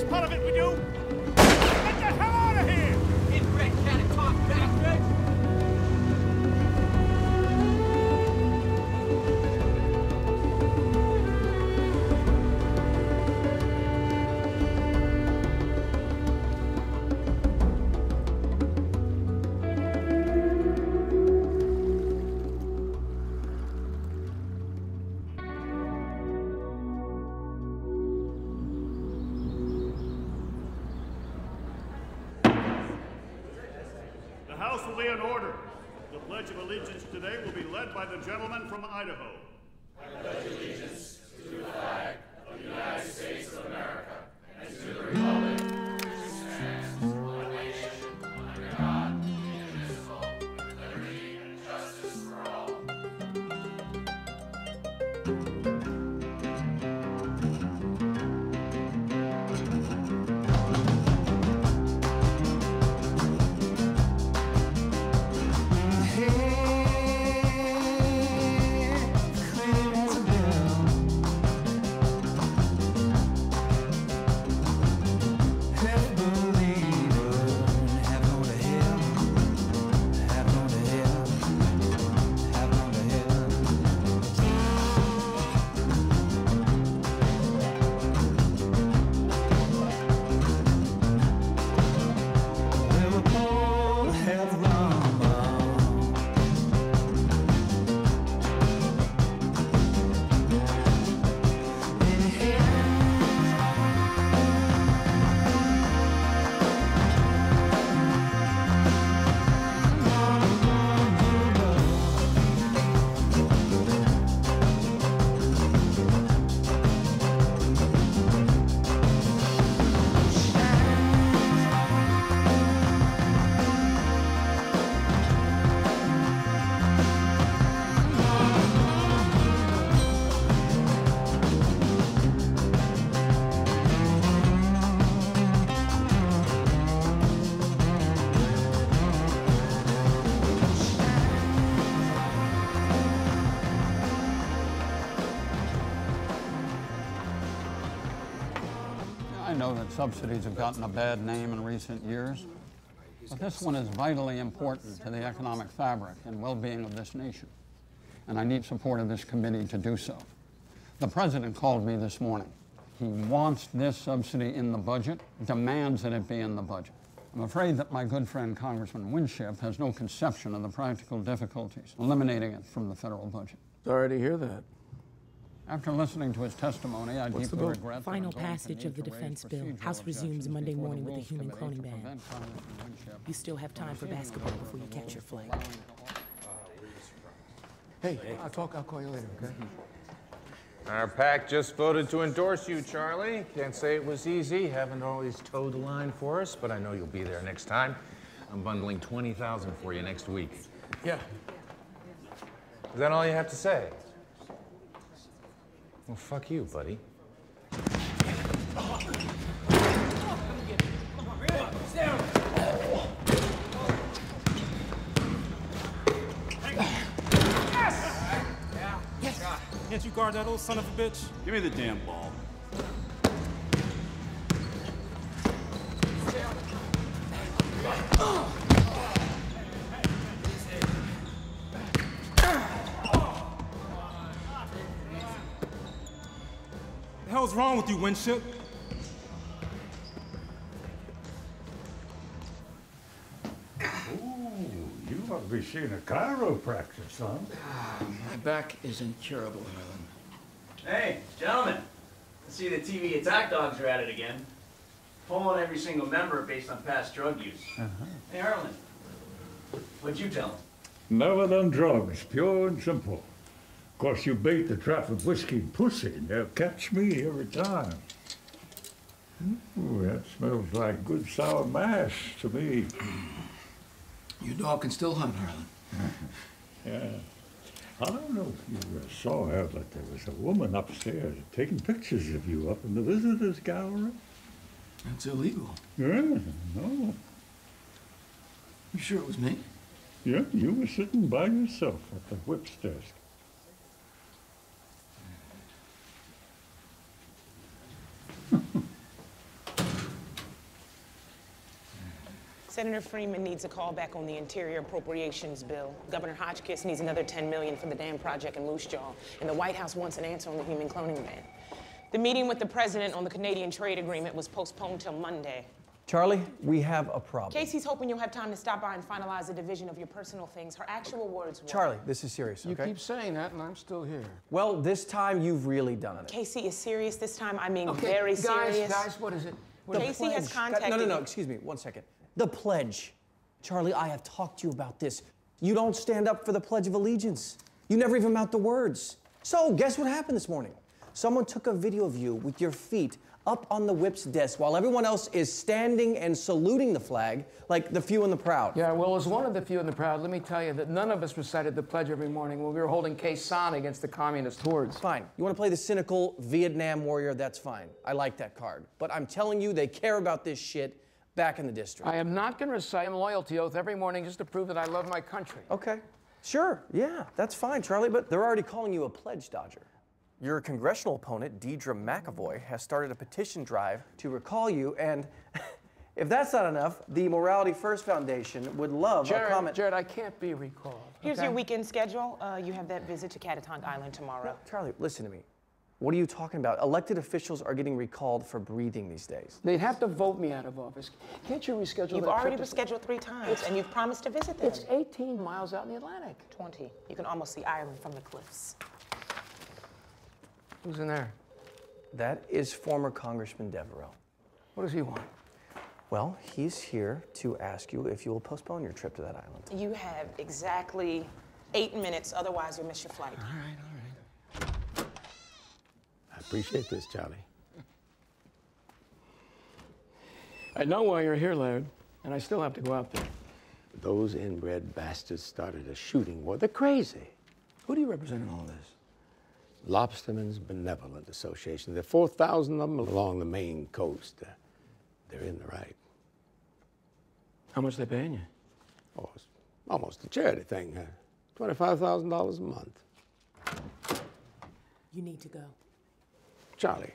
part of it we do. Get the hell out of here! Inbred cat-talk bastard! The House will be in order. The Pledge of Allegiance today will be led by the gentleman from Idaho. I pledge allegiance to the flag of the United States of America and to the republic which stands one nation under God, indivisible, with liberty and justice for all. I know that subsidies have gotten a bad name in recent years, but this one is vitally important to the economic fabric and well-being of this nation, and I need support of this committee to do so. The President called me this morning. He wants this subsidy in the budget, demands that it be in the budget. I'm afraid that my good friend Congressman Winship has no conception of the practical difficulties eliminating it from the federal budget. Sorry to hear that. After listening to his testimony, I deeply regret Final passage of the defense bill. House resumes Monday morning with the human cloning ban. You still have time for basketball before you catch your flight. Hey, I'll call you later, okay? Our PAC just voted to endorse you, Charlie. Can't say it was easy. Haven't always towed the line for us, but I know you'll be there next time. I'm bundling 20,000 for you next week. Yeah. Is that all you have to say? Well, fuck you, buddy. Can't you guard that old son of a bitch? Give me the damn ball. The hell's wrong with you, Winship? You must be seeing a chiropractor, son. My back is incurable, Harlan. Hey, gentlemen. I see the TV attack dogs are at it again. Pulling every single member based on past drug use. Hey, Harlan. What'd you tell him? Never done drugs, pure and simple. Of course, you bait the trap with whiskey and pussy, and they'll catch me every time. Ooh, that smells like good sour mash to me. Your dog can still hunt, Harlan. Yeah. I don't know if you saw her, but there was a woman upstairs taking pictures of you up in the visitors gallery. That's illegal. Yeah, no. You sure it was me? Yeah, you were sitting by yourself at the whip's desk. Senator Freeman needs a call back on the Interior Appropriations Bill. Governor Hotchkiss needs another $10 million for the dam project in Moose Jaw. And the White House wants an answer on the human cloning ban. The meeting with the president on the Canadian trade agreement was postponed till Monday. Charlie, we have a problem. Casey's hoping you'll have time to stop by and finalize the division of your personal things. Her actual words were... Charlie, this is serious, okay? You keep saying that, and I'm still here. Well, this time you've really done it. Casey is serious this time. I mean, very serious. Guys, what is it? Casey has contacted... No, excuse me, 1 second. The pledge. Charlie, I have talked to you about this. You don't stand up for the Pledge of Allegiance. You never even mouth the words. So, guess what happened this morning? Someone took a video of you with your feet up on the whip's desk while everyone else is standing and saluting the flag like the few and the proud. Yeah, well, as one of the few and the proud, let me tell you that none of us recited the pledge every morning when we were holding Khe Sanh against the communist hordes. Fine. You want to play the cynical Vietnam warrior? That's fine. I like that card. But I'm telling you, they care about this shit back in the district. I am not going to recite a loyalty oath every morning just to prove that I love my country. Okay. Sure. Yeah, that's fine, Charlie, but they're already calling you a pledge dodger. Your congressional opponent, Deidre McAvoy, has started a petition drive to recall you, and if that's not enough, the Morality First Foundation would love a comment. Jared, I can't be recalled. Here's your weekend schedule. You have that visit to Catatonk Island tomorrow. No, Charlie, listen to me. What are you talking about? Elected officials are getting recalled for breathing these days. They'd have to vote me out of office. Can't you reschedule You've already rescheduled 3 times, and you've promised to visit them. It's 18 miles out in the Atlantic. 20. You can almost see Ireland from the cliffs. Who's in there? That is former Congressman Devereaux. What does he want? Well, he's here to ask you if you will postpone your trip to that island. You have exactly 8 minutes, otherwise you'll miss your flight. All right. I appreciate this, Charlie. I know why you're here, Laird, and I still have to go out there. Those inbred bastards started a shooting war. They're crazy. Who do you represent in all this? Lobstermen's Benevolent Association. There are 4,000 of them along the Maine coast. They're in the right. How much they paying you? Oh, it's almost a charity thing. $25,000 a month. You need to go. Charlie,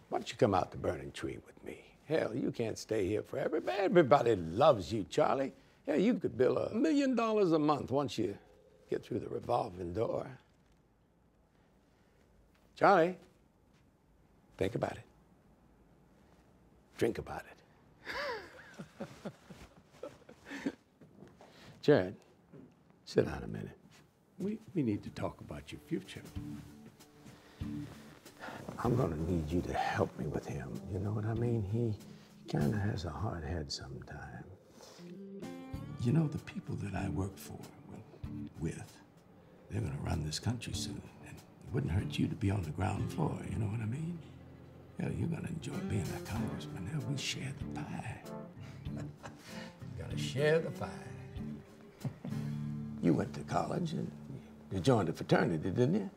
why don't you come out to Burning Tree with me? Hell, you can't stay here forever. Everybody loves you, Charlie. Hell, you could bill $1 million a month once you get through the revolving door. Charlie, think about it. Drink about it. Jared, sit down a minute. We need to talk about your future. I'm gonna need you to help me with him. You know what I mean? He kinda has a hard head sometimes. You know, the people that I work for, with, they're gonna run this country soon. And it wouldn't hurt you to be on the ground floor, you know what I mean? Hell, you're gonna enjoy being a congressman. Hell, we share the pie. You gotta share the pie. You went to college and you joined a fraternity, didn't you?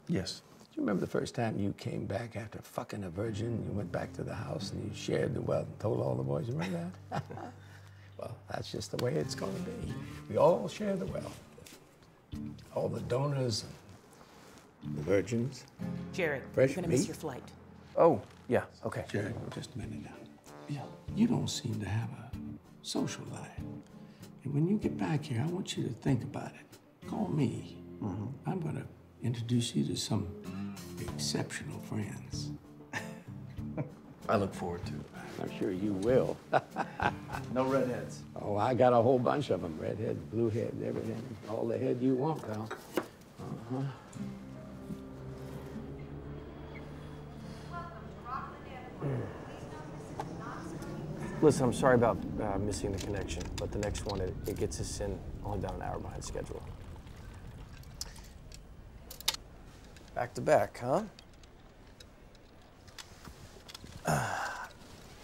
Yes. Do you remember the first time you came back after fucking a virgin? You went back to the house and you shared the wealth and told all the boys. You remember that? Well, that's just the way it's going to be. We all share the wealth. All the donors, the virgins. Jared, Fresh you're gonna meat? miss your flight. Oh, yeah, okay. Jared, just a minute now. Yeah, you don't seem to have a social life. And when you get back here, I want you to think about it. Call me. I'm going to introduce you to some exceptional friends. I look forward to it. I'm sure you will. No redheads. Oh, I got a whole bunch of them. Redheads, blue heads, everything. All the head you want, pal. Listen, I'm sorry about missing the connection, but the next one, it gets us in only about an hour behind schedule. Back to back, huh?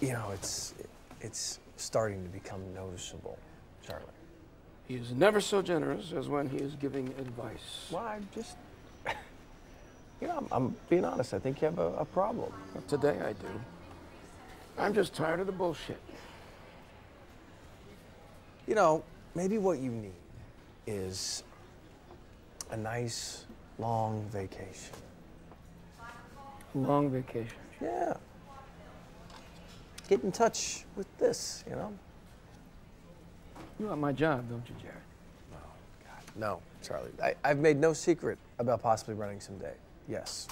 You know, it's starting to become noticeable, Charlie. He is never so generous as when he is giving advice. Well, I just, you know, I'm being honest. I think you have a problem. Well, today I do. I'm just tired of the bullshit. You know, maybe what you need is a nice, long vacation. Long vacation. Yeah. Get in touch with this, you know? You want my job, don't you, Jared? No, Charlie. I've made no secret about possibly running someday. Yes.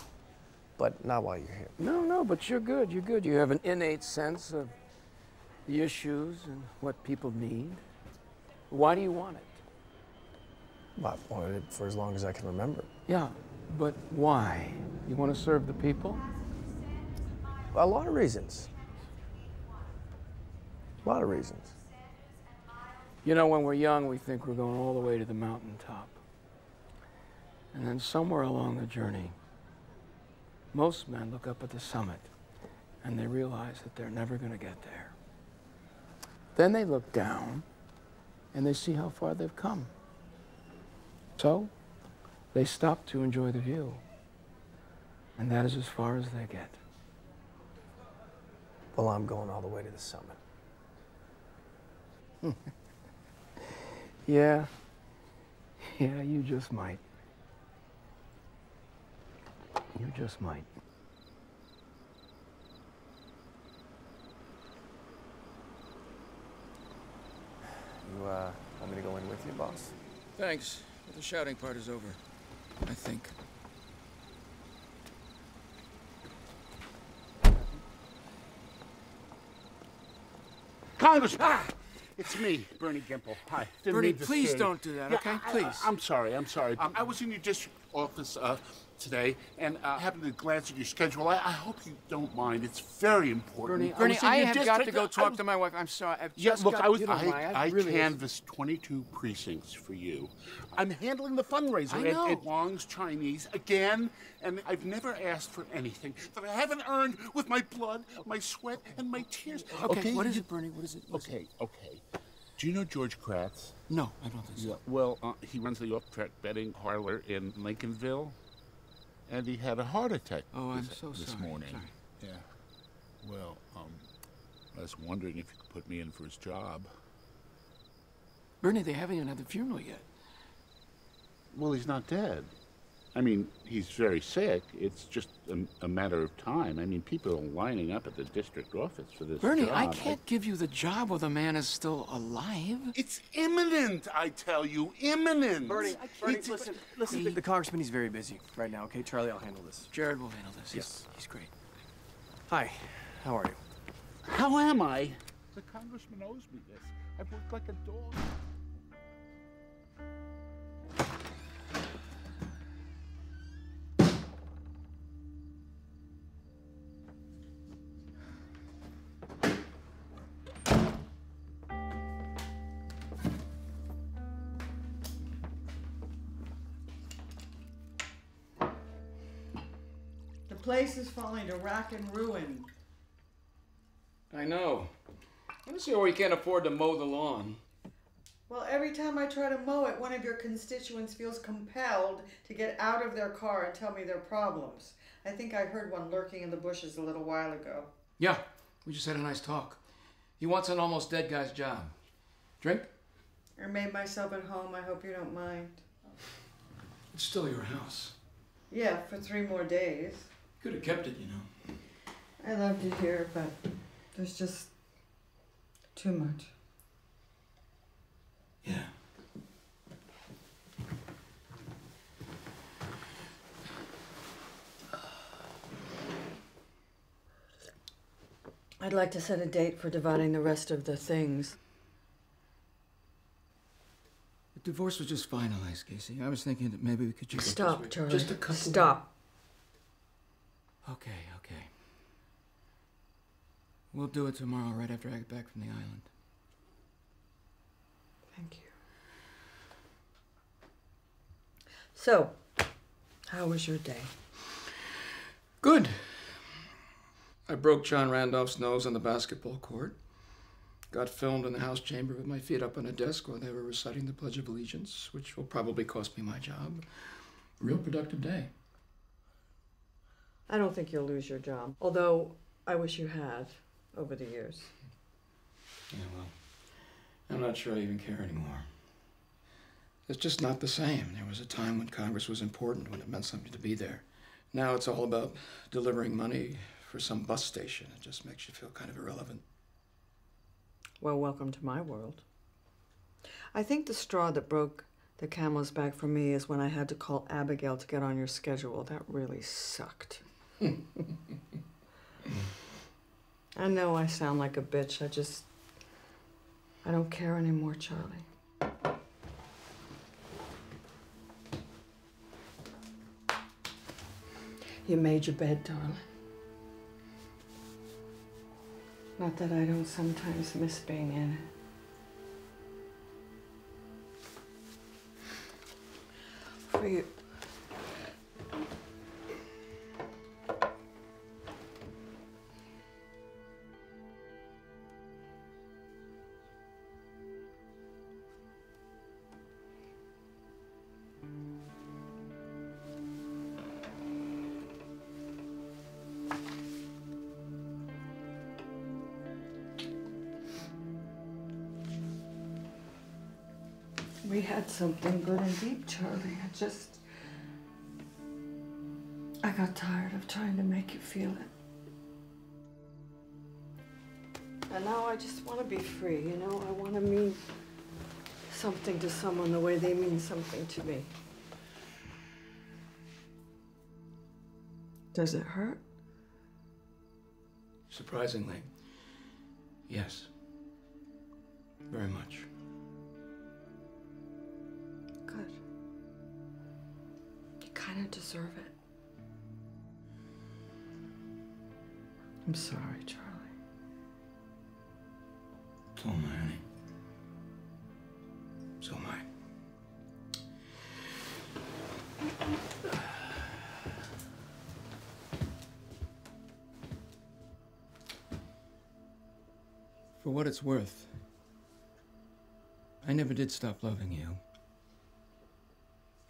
But not while you're here. No, but you're good. You're good. You have an innate sense of the issues and what people need. Why do you want it? Well, I've wanted it for as long as I can remember. Yeah, but why? You want to serve the people? A lot of reasons. A lot of reasons. You know, when we're young, we think we're going all the way to the mountaintop. And then somewhere along the journey, most men look up at the summit and they realize that they're never going to get there. Then they look down and they see how far they've come. So they stop to enjoy the view. And that is as far as they get. Well, I'm going all the way to the summit. Yeah, you just might. You just might. You, want me to go in with you, boss? Thanks, but the shouting part is over, I think. Congressman! Ah! It's me, Bernie Gimple. Hi. Didn't Bernie, mean to please scare you. don't do that, Yeah, okay? Please. I'm sorry. I was in your district office today and happened to glance at your schedule. I hope you don't mind. It's very important. Bernie, I have got to district. go talk to my wife. I'm sorry. Yeah, look, you don't mind. I really canvassed 22 precincts for you. I'm handling the fundraiser at Wong's Chinese again, and I've never asked for anything that I haven't earned with my blood, my sweat, and my tears. Okay, what is it, Bernie? What is it? Okay. Do you know George Kratz? No, I don't think so. Yeah, well, he runs the off-track betting parlor in Lincolnville, and he had a heart attack this morning. Sorry. Yeah. Well, I was wondering if you could put me in for his job. Bernie, they haven't even had the funeral yet. Well, he's not dead. I mean, he's very sick. It's just a matter of time. I mean, people are lining up at the district office for this Bernie, job. I can't give you the job while the man is still alive. It's imminent, I tell you. Imminent. Bernie, listen. The congressman, he's very busy right now, okay? Charlie, I'll handle this. Jared will handle this. Yes. He's great. Hi, how are you? How am I? The congressman owes me this. I've worked like a dog. The place is falling to rack and ruin. I know. I don't see why we can't afford to mow the lawn. Well, every time I try to mow it, one of your constituents feels compelled to get out of their car and tell me their problems. I think I heard one lurking in the bushes a little while ago. Yeah, we just had a nice talk. He wants an almost dead guy's job. Drink? I made myself at home. I hope you don't mind. It's still your house. Yeah, for 3 more days. Could have kept it, you know. I loved it here, but there's just too much. Yeah. I'd like to set a date for dividing the rest of the things. The divorce was just finalized, Casey. I was thinking that maybe we could just... Stop, Charlie. Just a couple... Stop. Okay. We'll do it tomorrow, right after I get back from the island. Thank you. So, how was your day? Good. I broke John Randolph's nose on the basketball court. Got filmed in the House chamber with my feet up on a desk while they were reciting the Pledge of Allegiance, which will probably cost me my job. Real productive day. I don't think you'll lose your job, although I wish you had over the years. Yeah, well, I'm not sure I even care anymore. It's just not the same. There was a time when Congress was important, when it meant something to be there. Now it's all about delivering money for some bus station. It just makes you feel kind of irrelevant. Well, welcome to my world. I think the straw that broke the camel's back for me is when I had to call Abigail to get on your schedule. That really sucked. I know I sound like a bitch. I don't care anymore, Charlie. You made your bed, darling. Not that I don't sometimes miss being in it. For you. We had something good and deep, Charlie. I got tired of trying to make you feel it. And now I just want to be free, you know? I want to mean something to someone the way they mean something to me. Does it hurt? Surprisingly, yes. Very much. Good. You kind of deserve it. I'm sorry, Charlie. So am I, honey. So am I. For what it's worth, I never did stop loving you.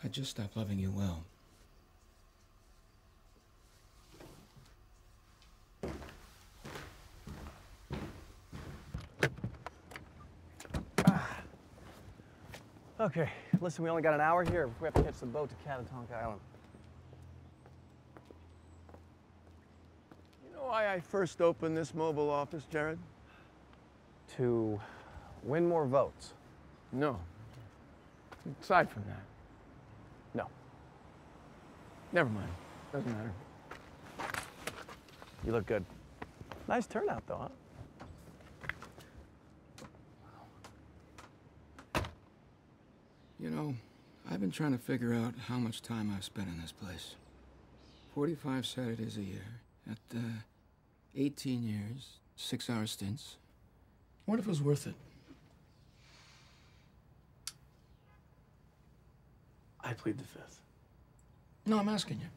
I just stopped loving you well. Okay, listen, we only got an hour here. We have to catch the boat to Catatonk Island. You know why I first opened this mobile office, Jared? To win more votes. No. Aside from that. No. Never mind. Doesn't matter. You look good. Nice turnout, though, huh? You know, I've been trying to figure out how much time I've spent in this place. 45 Saturdays a year, at 18 years, 6-hour stints. What if it was worth it? I plead the fifth. No, I'm asking you.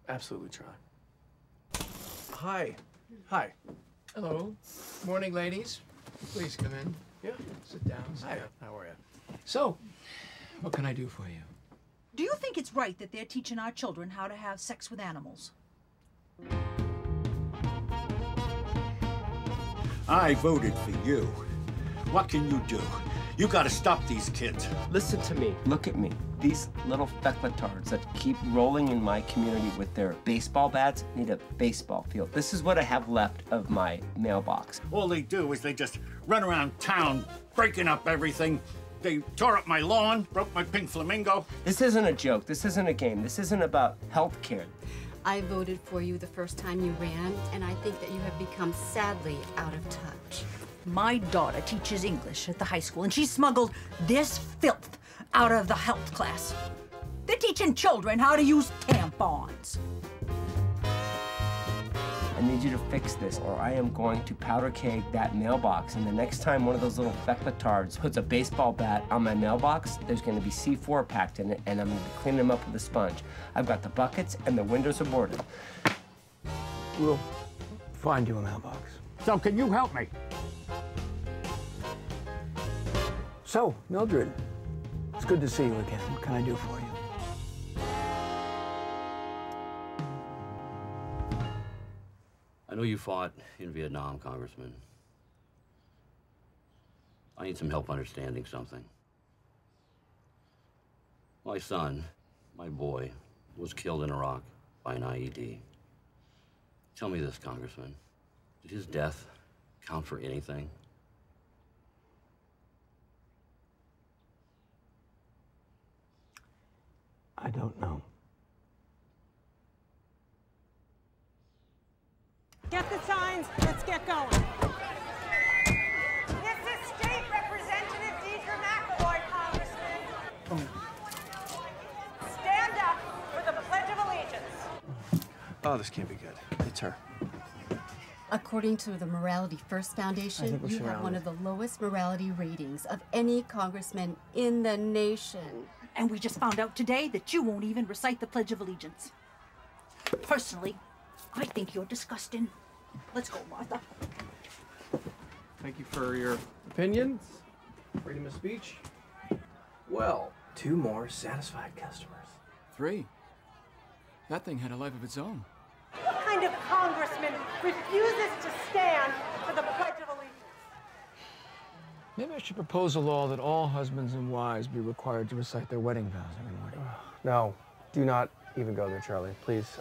Absolutely, Charlie. Hi. Hi. Hello. Morning, ladies. Please come in. Yeah. Sit down. Hi. How are you? So, what can I do for you? Do you think it's right that they're teaching our children how to have sex with animals? I voted for you. What can you do? You gotta stop these kids. Listen to me. Look at me. These little feckletards that keep rolling in my community with their baseball bats need a baseball field. This is what I have left of my mailbox. All they do is they just run around town, breaking up everything. They tore up my lawn, broke my pink flamingo. This isn't a joke. This isn't a game. This isn't about health care. I voted for you the first time you ran, and I think that you have become sadly out of touch. My daughter teaches English at the high school, and she smuggled this filth out of the health class. They're teaching children how to use tampons. I need you to fix this, or I am going to powder keg that mailbox. And the next time one of those little feckletards puts a baseball bat on my mailbox, there's going to be C4 packed in it, and I'm going to be cleaning them up with a sponge. I've got the buckets, and the windows are boarded. We'll find you a mailbox. So can you help me? So, Mildred, it's good to see you again. What can I do for you? I know you fought in Vietnam, Congressman. I need some help understanding something. My son, my boy, was killed in Iraq by an IED. Tell me this, Congressman. Did his death count for anything? I don't know. Get the signs, let's get going. This is State Representative Deidre McElroy, Congressman. Stand up for the Pledge of Allegiance. Oh, this can't be good. It's her. According to the Morality First Foundation, you have one of the lowest morality ratings of any congressman in the nation. And we just found out today that you won't even recite the Pledge of Allegiance. Personally, I think you're disgusting. Let's go, Martha. Thank you for your opinions, freedom of speech. Well, 2 more satisfied customers. 3. That thing had a life of its own. What kind of congressman refuses to stand for the Pledge of Allegiance? Maybe I should propose a law that all husbands and wives be required to recite their wedding vows every morning. No, do not even go there, Charlie. Please.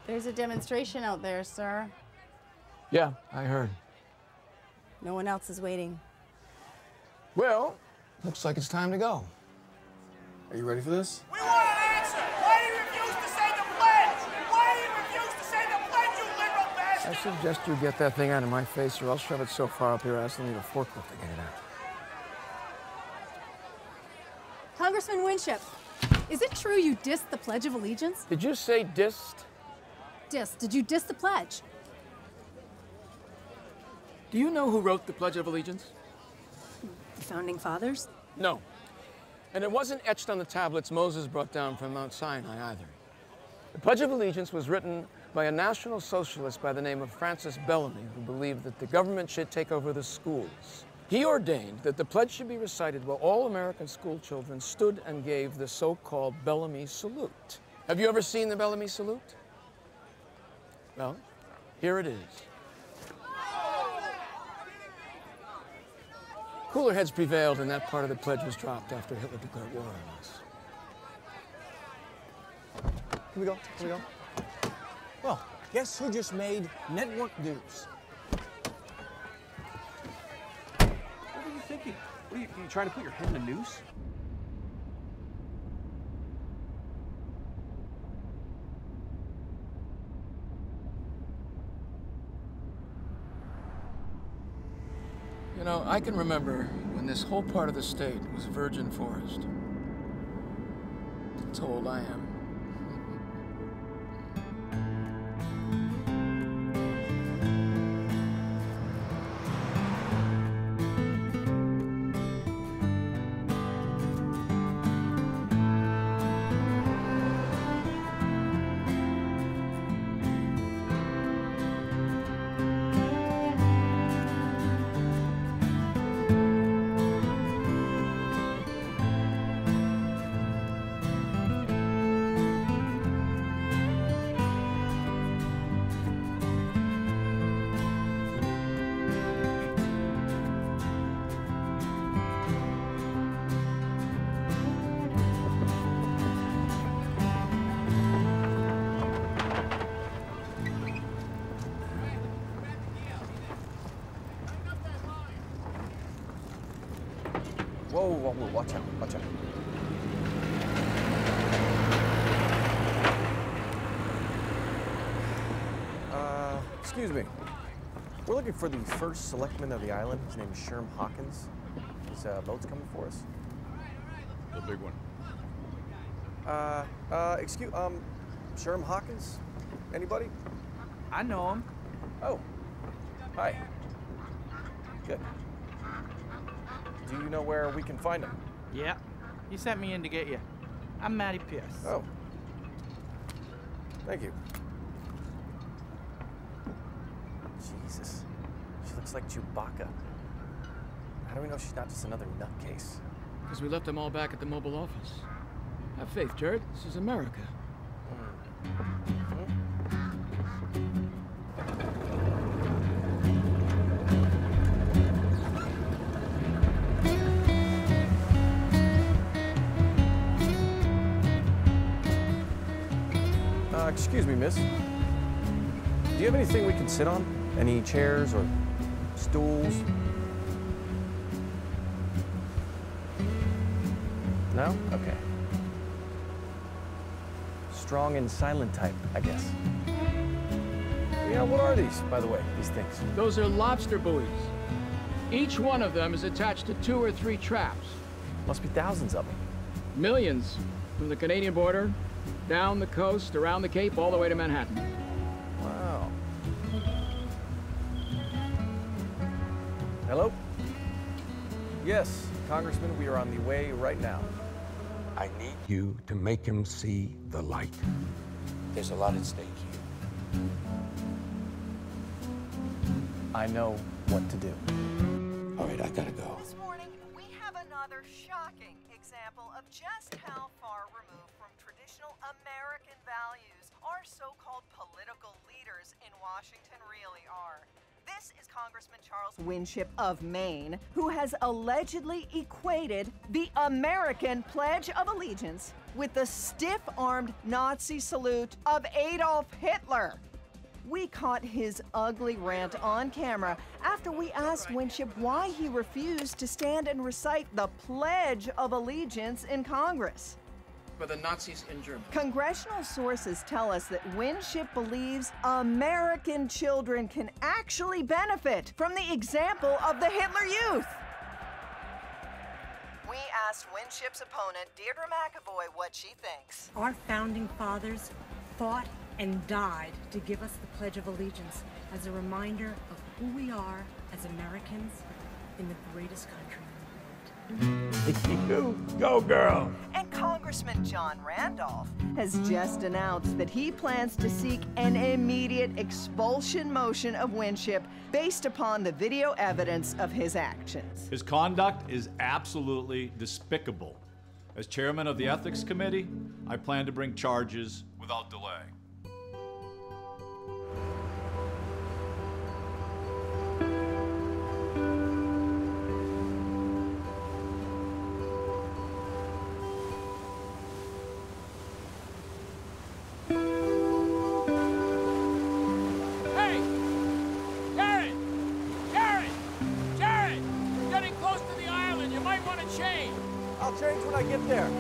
There's a demonstration out there, sir. Yeah, I heard. No one else is waiting. Well, looks like it's time to go. Are you ready for this? We want an answer! Why do you refuse to say the pledge? Why do you refuse to say the pledge, you liberal bastard? I suggest you get that thing out of my face, or I'll shove it so far up your ass I'll need a forklift to get it out. Congressman Winship, is it true you dissed the Pledge of Allegiance? Did you say dissed? Dissed. Did you diss the pledge? Do you know who wrote the Pledge of Allegiance? The Founding Fathers? No. And it wasn't etched on the tablets Moses brought down from Mount Sinai either. The Pledge of Allegiance was written by a National Socialist by the name of Francis Bellamy, who believed that the government should take over the schools. He ordained that the pledge should be recited while all American school children stood and gave the so-called Bellamy salute. Have you ever seen the Bellamy salute? Well, here it is. Cooler heads prevailed, and that part of the pledge was dropped after Hitler declared war on us. Here we go. Here we go. Well, guess who just made network news? What were you thinking? What are you trying to put your head in a noose? You know, I can remember when this whole part of the state was virgin forest. That's how old I am. Whoa, whoa, whoa, watch out, watch out. Excuse me. We're looking for the first selectman of the island. His name is Sherm Hawkins. His boat's coming for us. The big one. Sherm Hawkins? Anybody? I know him. Oh, hi. Good. Do you know where we can find him? Yeah, he sent me in to get you. I'm Matty Pierce. Oh. Thank you. Jesus. She looks like Chewbacca. How do we know she's not just another nutcase? Because we left them all back at the mobile office. Have faith, Jared. This is America. Excuse me, miss. Do you have anything we can sit on? Any chairs or stools? No? Okay. strong and silent type, I guess. Yeah, what are these, by the way, these things? Those are lobster buoys. Each one of them is attached to 2 or 3 traps. Must be thousands of them. Millions, from the Canadian border, down the coast, around the Cape, all the way to Manhattan. Wow. Hello? Yes, Congressman, we are on the way right now. I need you to make him see the light. There's a lot at stake here. I know what to do. All right, I gotta go. This morning, we have another shocking example of just how far removed from traditional American values our so-called political leaders in Washington really are. This is Congressman Charles Winship of Maine, who has allegedly equated the American Pledge of Allegiance with the stiff-armed Nazi salute of Adolf Hitler. We caught his ugly rant on camera after we asked Winship why he refused to stand and recite the Pledge of Allegiance in Congress. For the Nazis in Germany. Congressional sources tell us that Winship believes American children can actually benefit from the example of the Hitler Youth. We asked Winship's opponent, Deirdre McAvoy, what she thinks. Our founding fathers fought and died to give us the Pledge of Allegiance as a reminder of who we are as Americans in the greatest country in the world. You go, girl. And Congressman John Randolph has just announced that he plans to seek an immediate expulsion motion of Winship based upon the video evidence of his actions. His conduct is absolutely despicable. As chairman of the Ethics Committee, I plan to bring charges without delay. I'll change when I get there.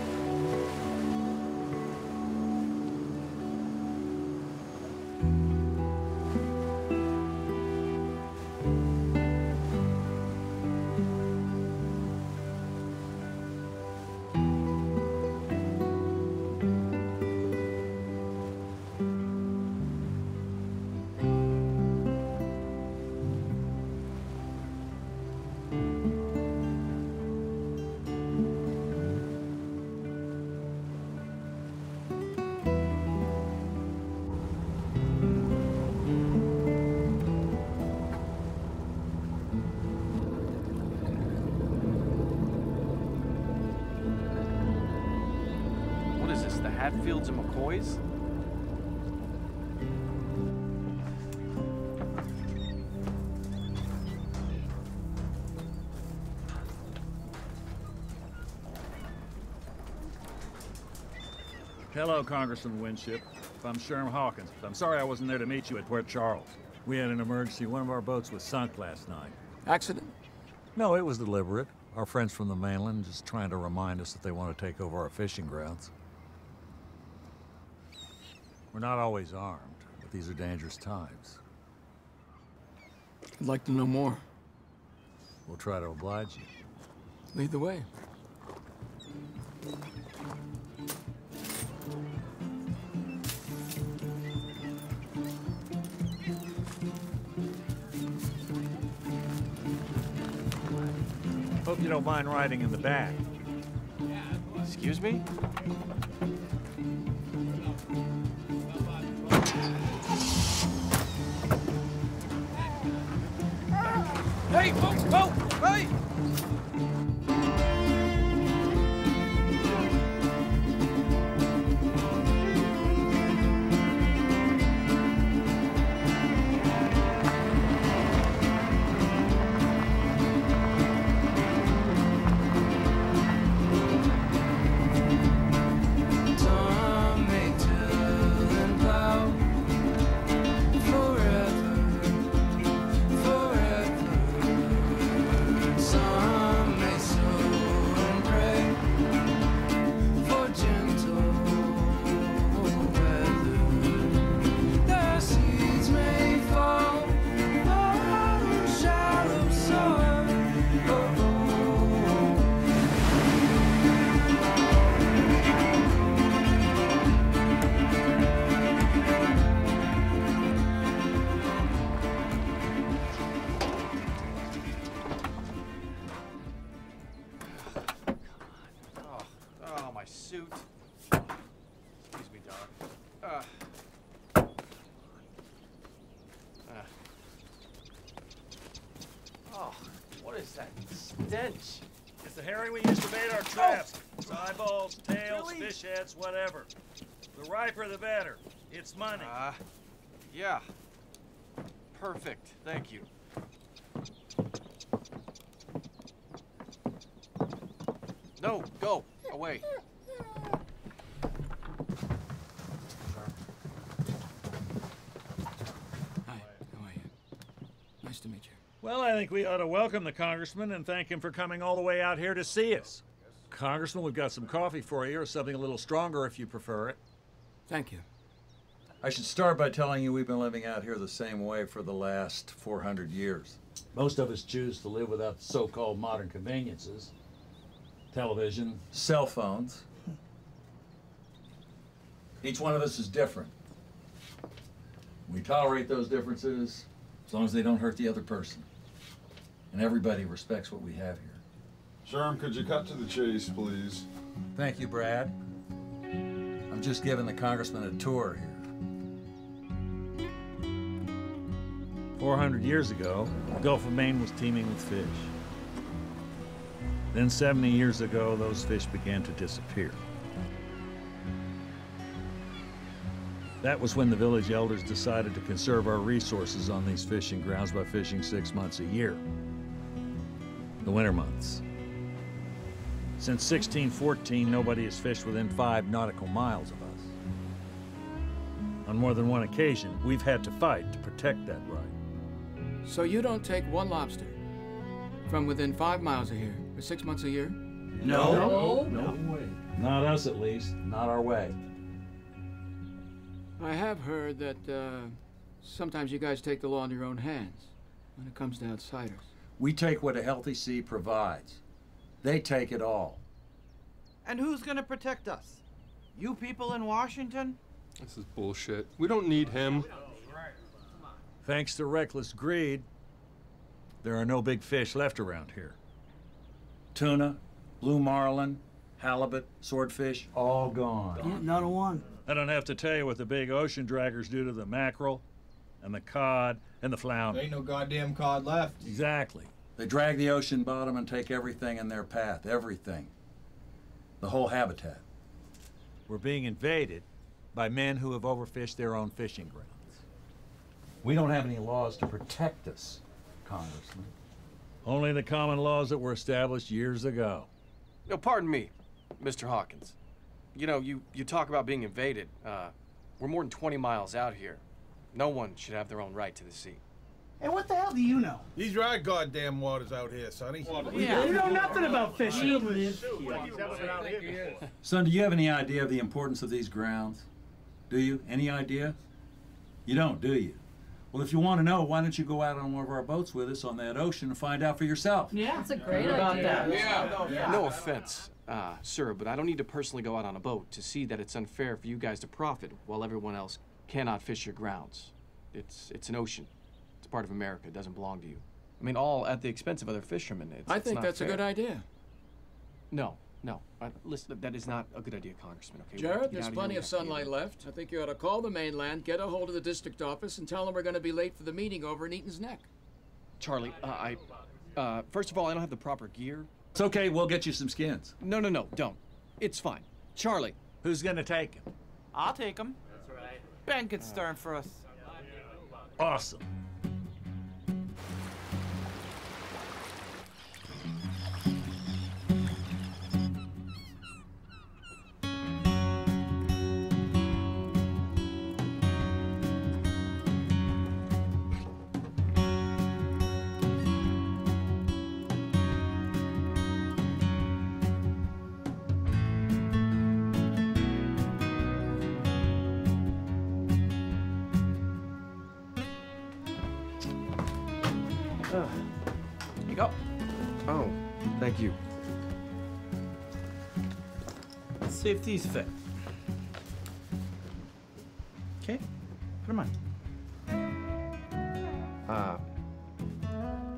Hatfields and McCoys? Hello, Congressman Winship. I'm Sherm Hawkins. I'm sorry I wasn't there to meet you at Port Charles. We had an emergency. One of our boats was sunk last night. Accident? No, it was deliberate. Our friends from the mainland just trying to remind us that they want to take over our fishing grounds. We're not always armed, but these are dangerous times. I'd like to know more. We'll try to oblige you. Lead the way. Hope you don't mind riding in the back. Excuse me? Hey, folks, go! Hey! is that stench? It's the herring we use to bait our traps. It's eyeballs, tails, fish heads, whatever. The riper, the better. It's money. Yeah. Perfect. Thank you. No, go. Away. Hi, how are you? Nice to meet you. Well, I think we ought to welcome the congressman and thank him for coming all the way out here to see us. Congressman, we've got some coffee for you, or something a little stronger if you prefer it. Thank you. I should start by telling you we've been living out here the same way for the last 400 years. Most of us choose to live without so-called modern conveniences. Television. Cell phones. Each one of us is different. We tolerate those differences as long as they don't hurt the other person. And everybody respects what we have here. Sherm, could you cut to the chase, please? Thank you, Brad. I'm just giving the congressman a tour here. 400 years ago, the Gulf of Maine was teeming with fish. Then 70 years ago, those fish began to disappear. That was when the village elders decided to conserve our resources on these fishing grounds by fishing 6 months a year. The winter months. Since 1614, nobody has fished within 5 nautical miles of us. On more than one occasion, we've had to fight to protect that right. So you don't take one lobster from within 5 miles of here for 6 months a year? No way. Not us, at least. Not our way. I have heard that sometimes you guys take the law in your own hands when it comes to outsiders. We take what a healthy sea provides. They take it all. And who's gonna protect us? You people in Washington? This is bullshit. We don't need him. Thanks to reckless greed, there are no big fish left around here. Tuna, blue marlin, halibut, swordfish, all gone. Yeah, not a one. I don't have to tell you what the big ocean draggers do to the mackerel and the cod and the flounder. There ain't no goddamn cod left. Exactly. They drag the ocean bottom and take everything in their path, everything. The whole habitat. We're being invaded by men who have overfished their own fishing grounds. We don't have any laws to protect us, Congressman. Only the common laws that were established years ago. No, pardon me, Mr. Hawkins. You know, you talk about being invaded. We're more than 20 miles out here. No one should have their own right to the sea. Hey, what the hell do you know? These are our goddamn waters out here, Sonny. Yeah, you know nothing about fishing. Son, do you have any idea of the importance of these grounds? Do you? Any idea? You don't, do you? Well, if you want to know, why don't you go out on one of our boats with us on that ocean and find out for yourself? Yeah, That's a great about idea. that. Yeah. No offense, sir, but I don't need to personally go out on a boat to see that it's unfair for you guys to profit while everyone else cannot fish your grounds. It's an ocean. It's part of America. It doesn't belong to you. I mean, all at the expense of other fishermen. I think not that's fair. a good idea. No. Listen, that is not a good idea, Congressman, okay? Jared, there's plenty of sunlight left. I think you ought to call the mainland, get a hold of the district office, and tell them we're going to be late for the meeting over in Eaton's Neck. Charlie, first of all, I don't have the proper gear. It's okay, we'll get you some skins. No, don't. It's fine. Charlie. Who's gonna take him? I'll take him. That's right. Ben can stern for us. Awesome. Here you go. Oh, thank you. Let's see if these fit. Okay, put them on.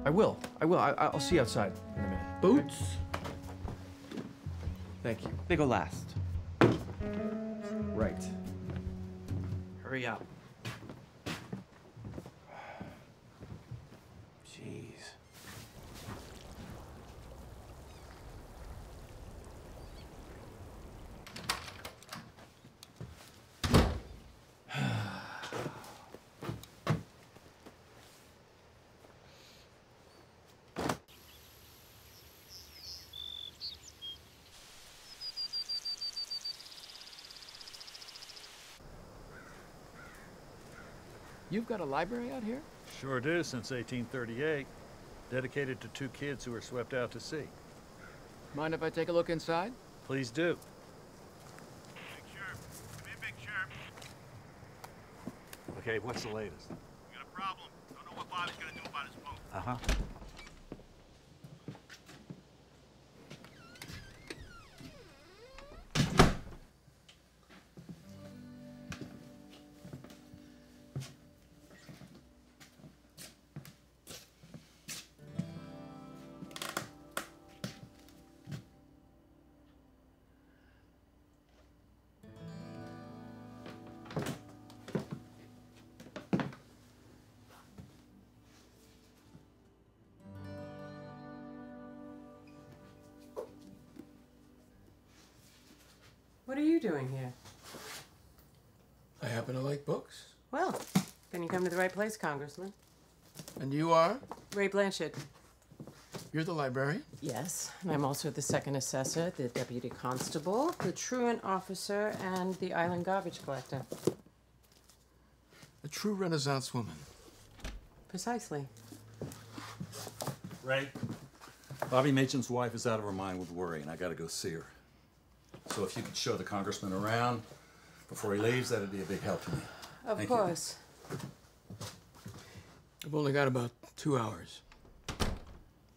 I will. I'll see you outside in a minute. Boots? Thank you. They go last. Right. Hurry up. Jeez. You've got a library out here? Sure do, since 1838. Dedicated to 2 kids who were swept out to sea. Mind if I take a look inside? Please do. Okay, what's the latest? We got a problem. Don't know what Bobby's gonna do about his boat. Uh-huh. What are you doing here? I happen to like books. Well, then you come to the right place, Congressman. And you are? Ray Blanchard. You're the librarian? Yes, and I'm also the second assessor, the deputy constable, the truant officer, and the island garbage collector. A true Renaissance woman. Precisely. Ray, Bobby Machen's wife is out of her mind with worry, and I gotta go see her. So if you could show the congressman around before he leaves, that'd be a big help to me. Of Thank course. I've only got about 2 hours. It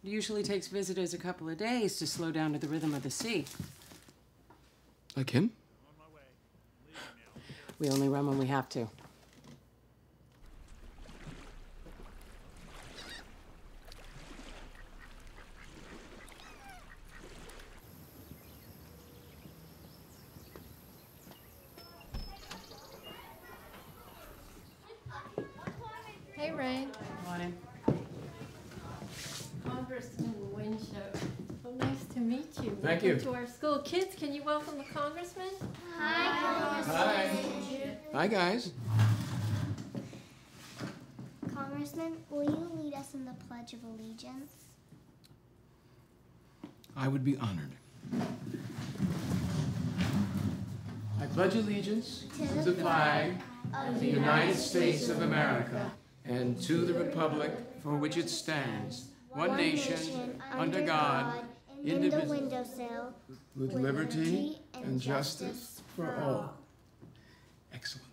usually takes visitors a couple of days to slow down to the rhythm of the sea. Like him? We only run when we have to. Hey, Ray. Morning. Congressman Winship. Well, nice to meet you. Thank Welcome you. to our school. Kids, can you welcome the congressman? Hi. Hi, guys. Congressman, will you lead us in the Pledge of Allegiance? I would be honored. I pledge allegiance to the flag of the United States of America and to the republic for which it stands, one nation, under God, indivisible, windowsill, with liberty and justice for all. Excellent.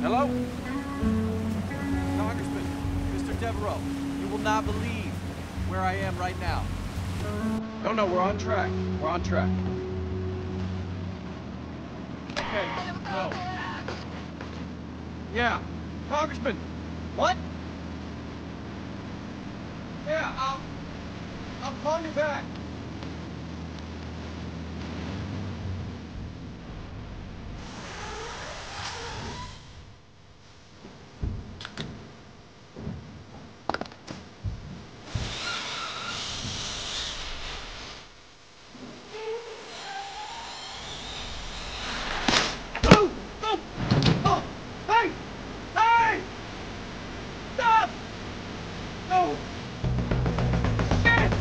Hello? Congressman, Mr. Devereaux, you will not believe where I am right now. No, we're on track. We're on track. Okay, no. Yeah, Congressman. What? Yeah, I'll call you back. Hey! Hey! Stop! No! Shit!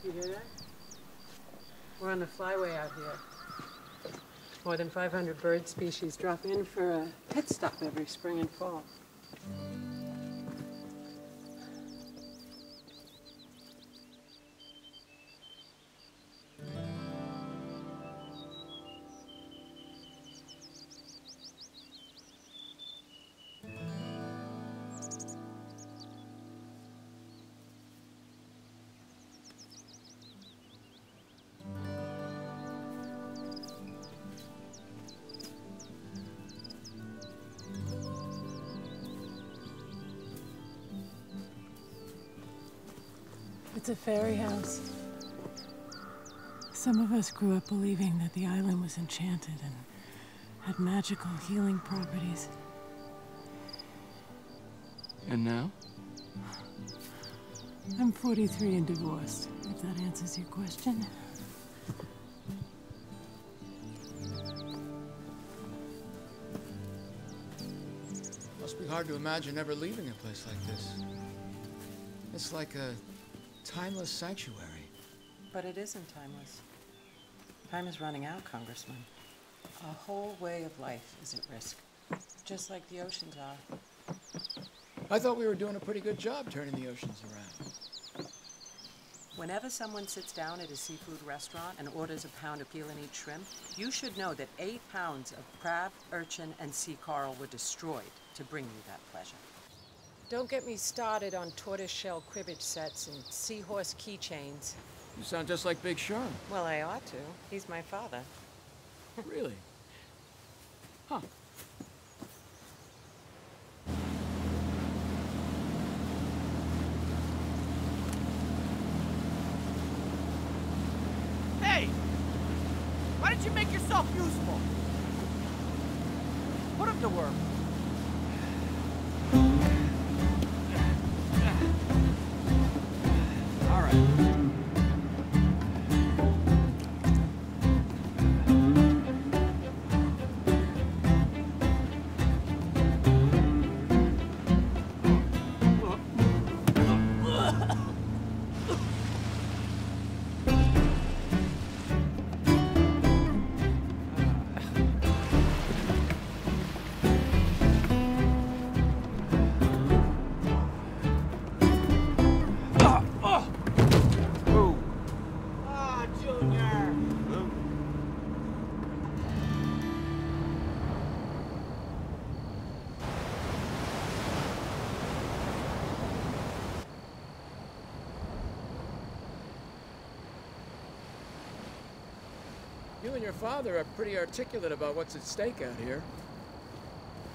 You hear that? We're on the flyway out here. More than 500 bird species drop in for a pit stop every spring and fall. It's a fairy house. Some of us grew up believing that the island was enchanted and had magical healing properties. And now? I'm 43 and divorced, if that answers your question. Must be hard to imagine ever leaving a place like this. It's like a timeless sanctuary. But it isn't timeless. Time is running out, Congressman. A whole way of life is at risk, just like the oceans are. I thought we were doing a pretty good job turning the oceans around. Whenever someone sits down at a seafood restaurant and orders a pound of peel-and-eat shrimp, you should know that 8 pounds of crab, urchin, and sea coral were destroyed to bring you that pleasure. Don't get me started on tortoiseshell cribbage sets and seahorse keychains. You sound just like Big Sean. Well, I ought to. He's my father. Really? Huh. Hey! Why don't you make yourself useful? Put him to work. All right. You and your father are pretty articulate about what's at stake out here.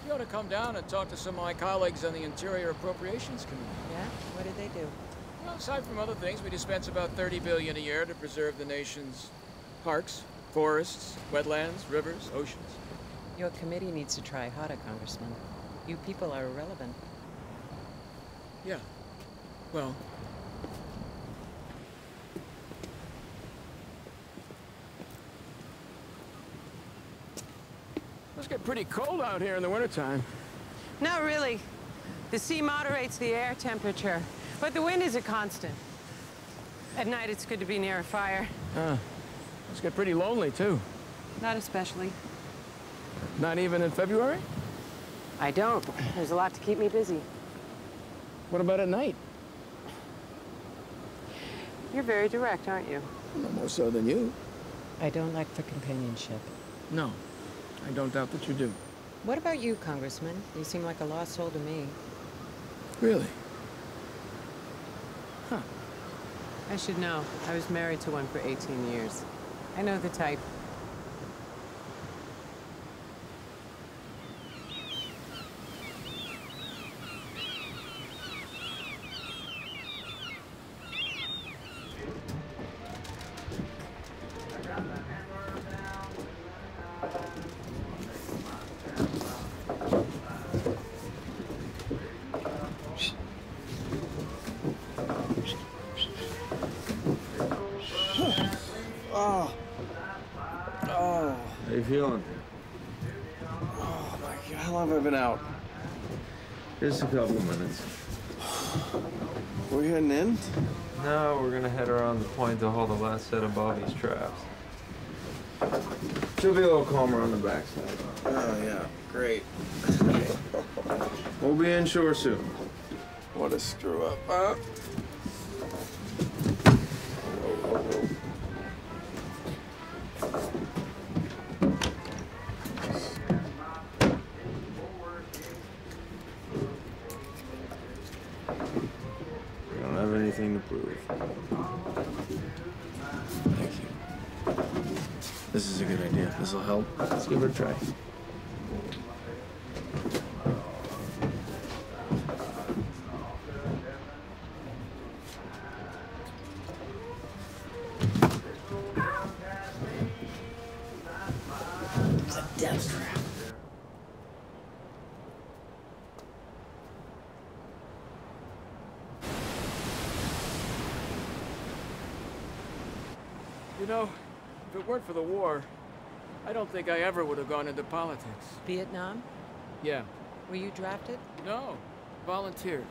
You ought to come down and talk to some of my colleagues on the Interior Appropriations Committee. Yeah? What did they do? Well, aside from other things, we dispense about $30 billion a year to preserve the nation's parks, forests, wetlands, rivers, oceans. Your committee needs to try harder, Congressman. You people are irrelevant. Yeah. Well, must get pretty cold out here in the wintertime. No, really. The sea moderates the air temperature, but the wind is a constant. At night, it's good to be near a fire. Must get pretty lonely, too. Not especially. Not even in February? I don't. There's a lot to keep me busy. What about at night? You're very direct, aren't you? No more so than you. I don't lack for companionship. No. I don't doubt that you do. What about you, Congressman? You seem like a lost soul to me. Really? Huh. I should know. I was married to one for 18 years. I know the type. How you feeling? Oh my God, how long have I been out? Just a couple minutes. We're heading in? No, we're gonna head around the point to haul the last set of Bobby's traps. She'll be a little calmer on the backside. Oh yeah, great. We'll be inshore soon. What a screw up, huh? We don't have anything to prove. Thank you. This is a good idea. This will help. Let's give it a try. is a death trap. You know, if it weren't for the war, I don't think I ever would have gone into politics. Vietnam? Yeah. Were you drafted? No, volunteered.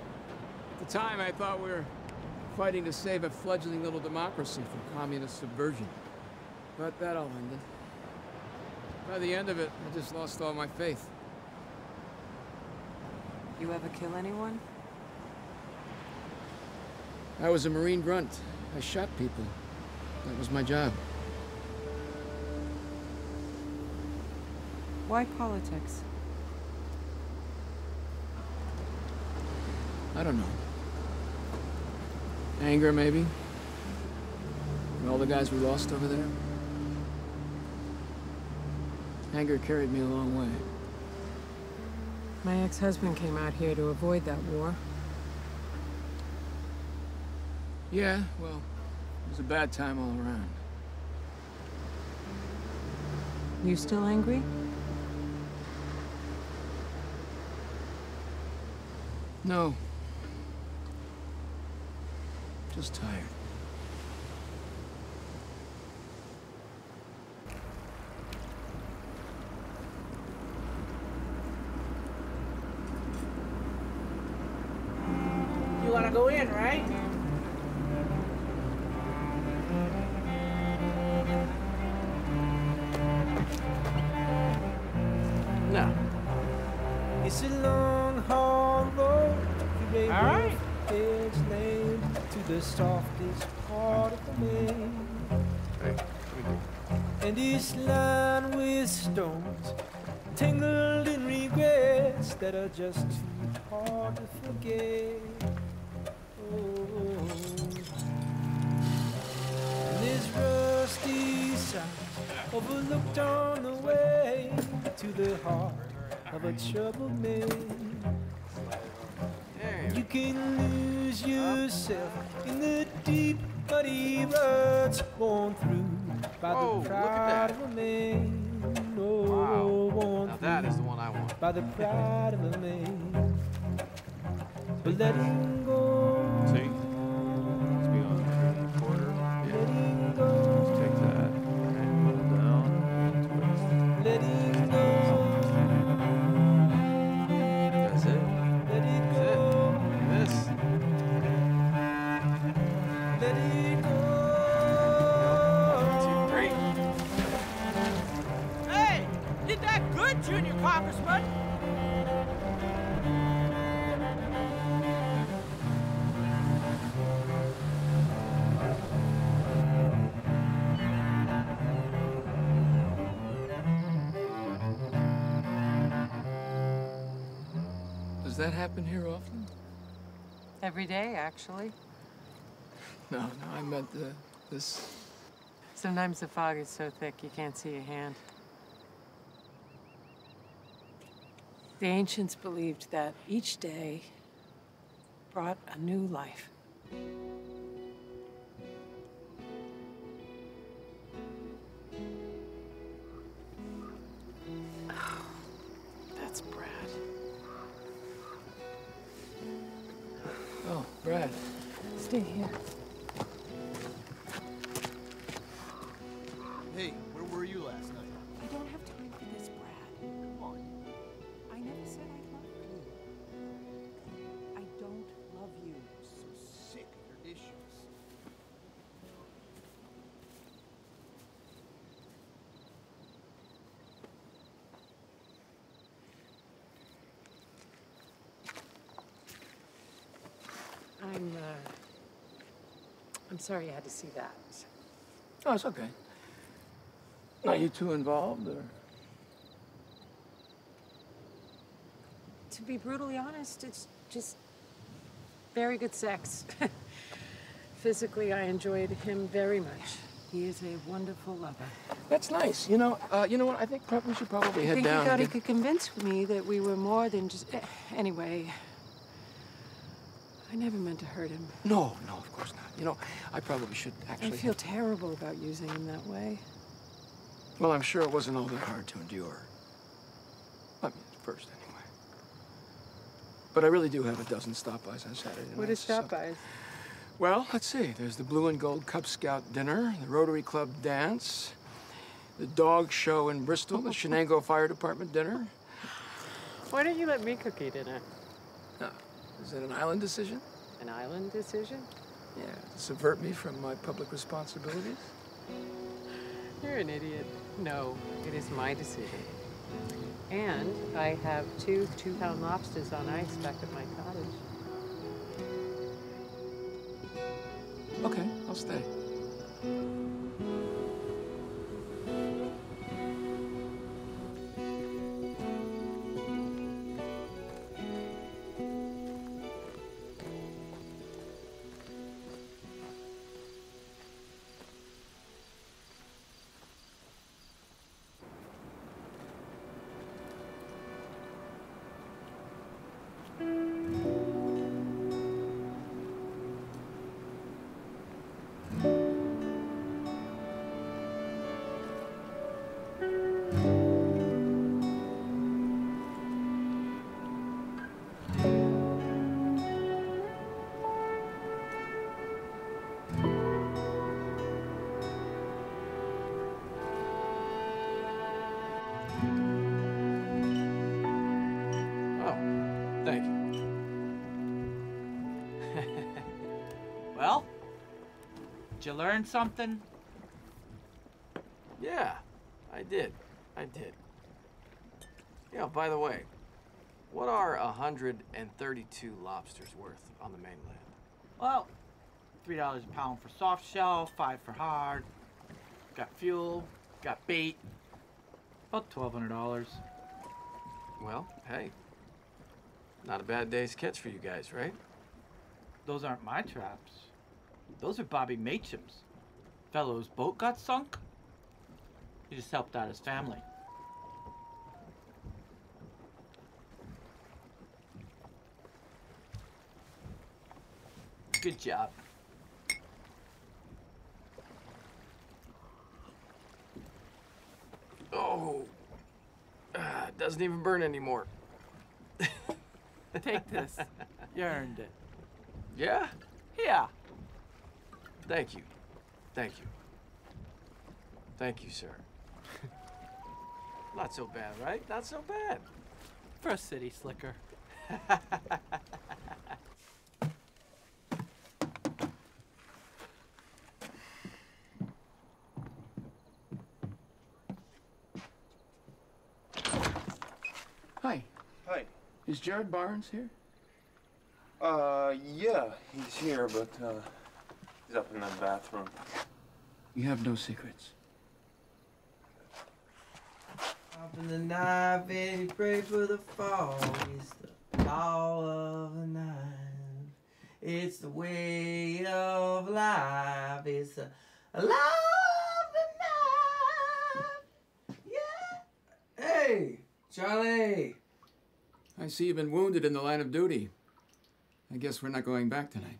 At the time, I thought we were fighting to save a fledgling little democracy from communist subversion. But that all ended. By the end of it, I just lost all my faith. You ever kill anyone? I was a Marine grunt. I shot people. That was my job. Why politics? I don't know. Anger, maybe? And all the guys we lost over there? Anger carried me a long way. My ex-husband came out here to avoid that war. Yeah, well, it was a bad time all around. You still angry? No. Just tired. You wanna go in, right? No. It's a long, hard road. All right. Edge lane to the softest part of the lane. And it's lined with stones, tangled in regrets that are just too hard to forget. Oh. And there's rusty signs overlooked on the way to the heart of a troubled man. You can lose yourself in the deep, muddy ruts worn through by the pride of a man. Oh, worn Now that is the one I want. by the pride of a man. But letting go. See? Let's be on the quarter. Letting go. Just take that and pull it down. Twist. Letting go. That's it. Let it go. This. Let it go. 1, 2, 3. Hey, did that good, Junior Congressman. Does that happen here often? Every day, actually. No, I meant this. Sometimes the fog is so thick you can't see a hand. The ancients believed that each day brought a new life. Oh, that's Brad. Oh, Brad. Stay here. Hey, where were you last night? I don't have time for this, Brad. Come on. I never said I love you. I don't love you. So sick of your issues. I'm sorry you had to see that. Oh, it's okay. Are you two involved, or? To be brutally honest, it's just very good sex. Physically, I enjoyed him very much. He is a wonderful lover. That's nice. You know what? I think we should probably head I think down. he thought he could convince me that we were more than just... Anyway, I never meant to hurt him. No, of course not. You know, I probably should actually... I feel terrible about using him that way. Well, I'm sure it wasn't all that hard to endure. I mean, at first, anyway. But I really do have a dozen stop-bys on Saturday night. What is stop-bys? Well, let's see. There's the Blue and Gold Cub Scout dinner, the Rotary Club dance, the dog show in Bristol, the Shenango Fire Department dinner. Why don't you let me cook you dinner? Is that an island decision? An island decision? Yeah, to subvert me from my public responsibilities? You're an idiot. No, it is my decision. And I have 2 two-pound lobsters on ice back at my cottage. Okay, I'll stay. Thank you. Well, did you learn something? Yeah, I did. Yeah, by the way, what are 132 lobsters worth on the mainland? Well, $3 a pound for soft shell, 5 for hard. Got fuel, got bait. About $1,200. Well, hey, not a bad day's catch for you guys, right? Those aren't my traps. Those are Bobby Macham's. Fellow's boat got sunk. He just helped out his family. Good job. Oh, it doesn't even burn anymore. Take this. You earned it. Yeah? Yeah. Thank you. Thank you. Thank you, sir. Not so bad, right? Not so bad. For a city slicker. Hi. Hi. Is Jared Barnes here? Yeah, he's here, but, he's up in the bathroom. You have no secrets. Up in the night, baby, pray for the fall. It's the law of the night. It's the way of life. It's the law of the night. Yeah. Hey, Charlie. I see you've been wounded in the line of duty. I guess we're not going back tonight.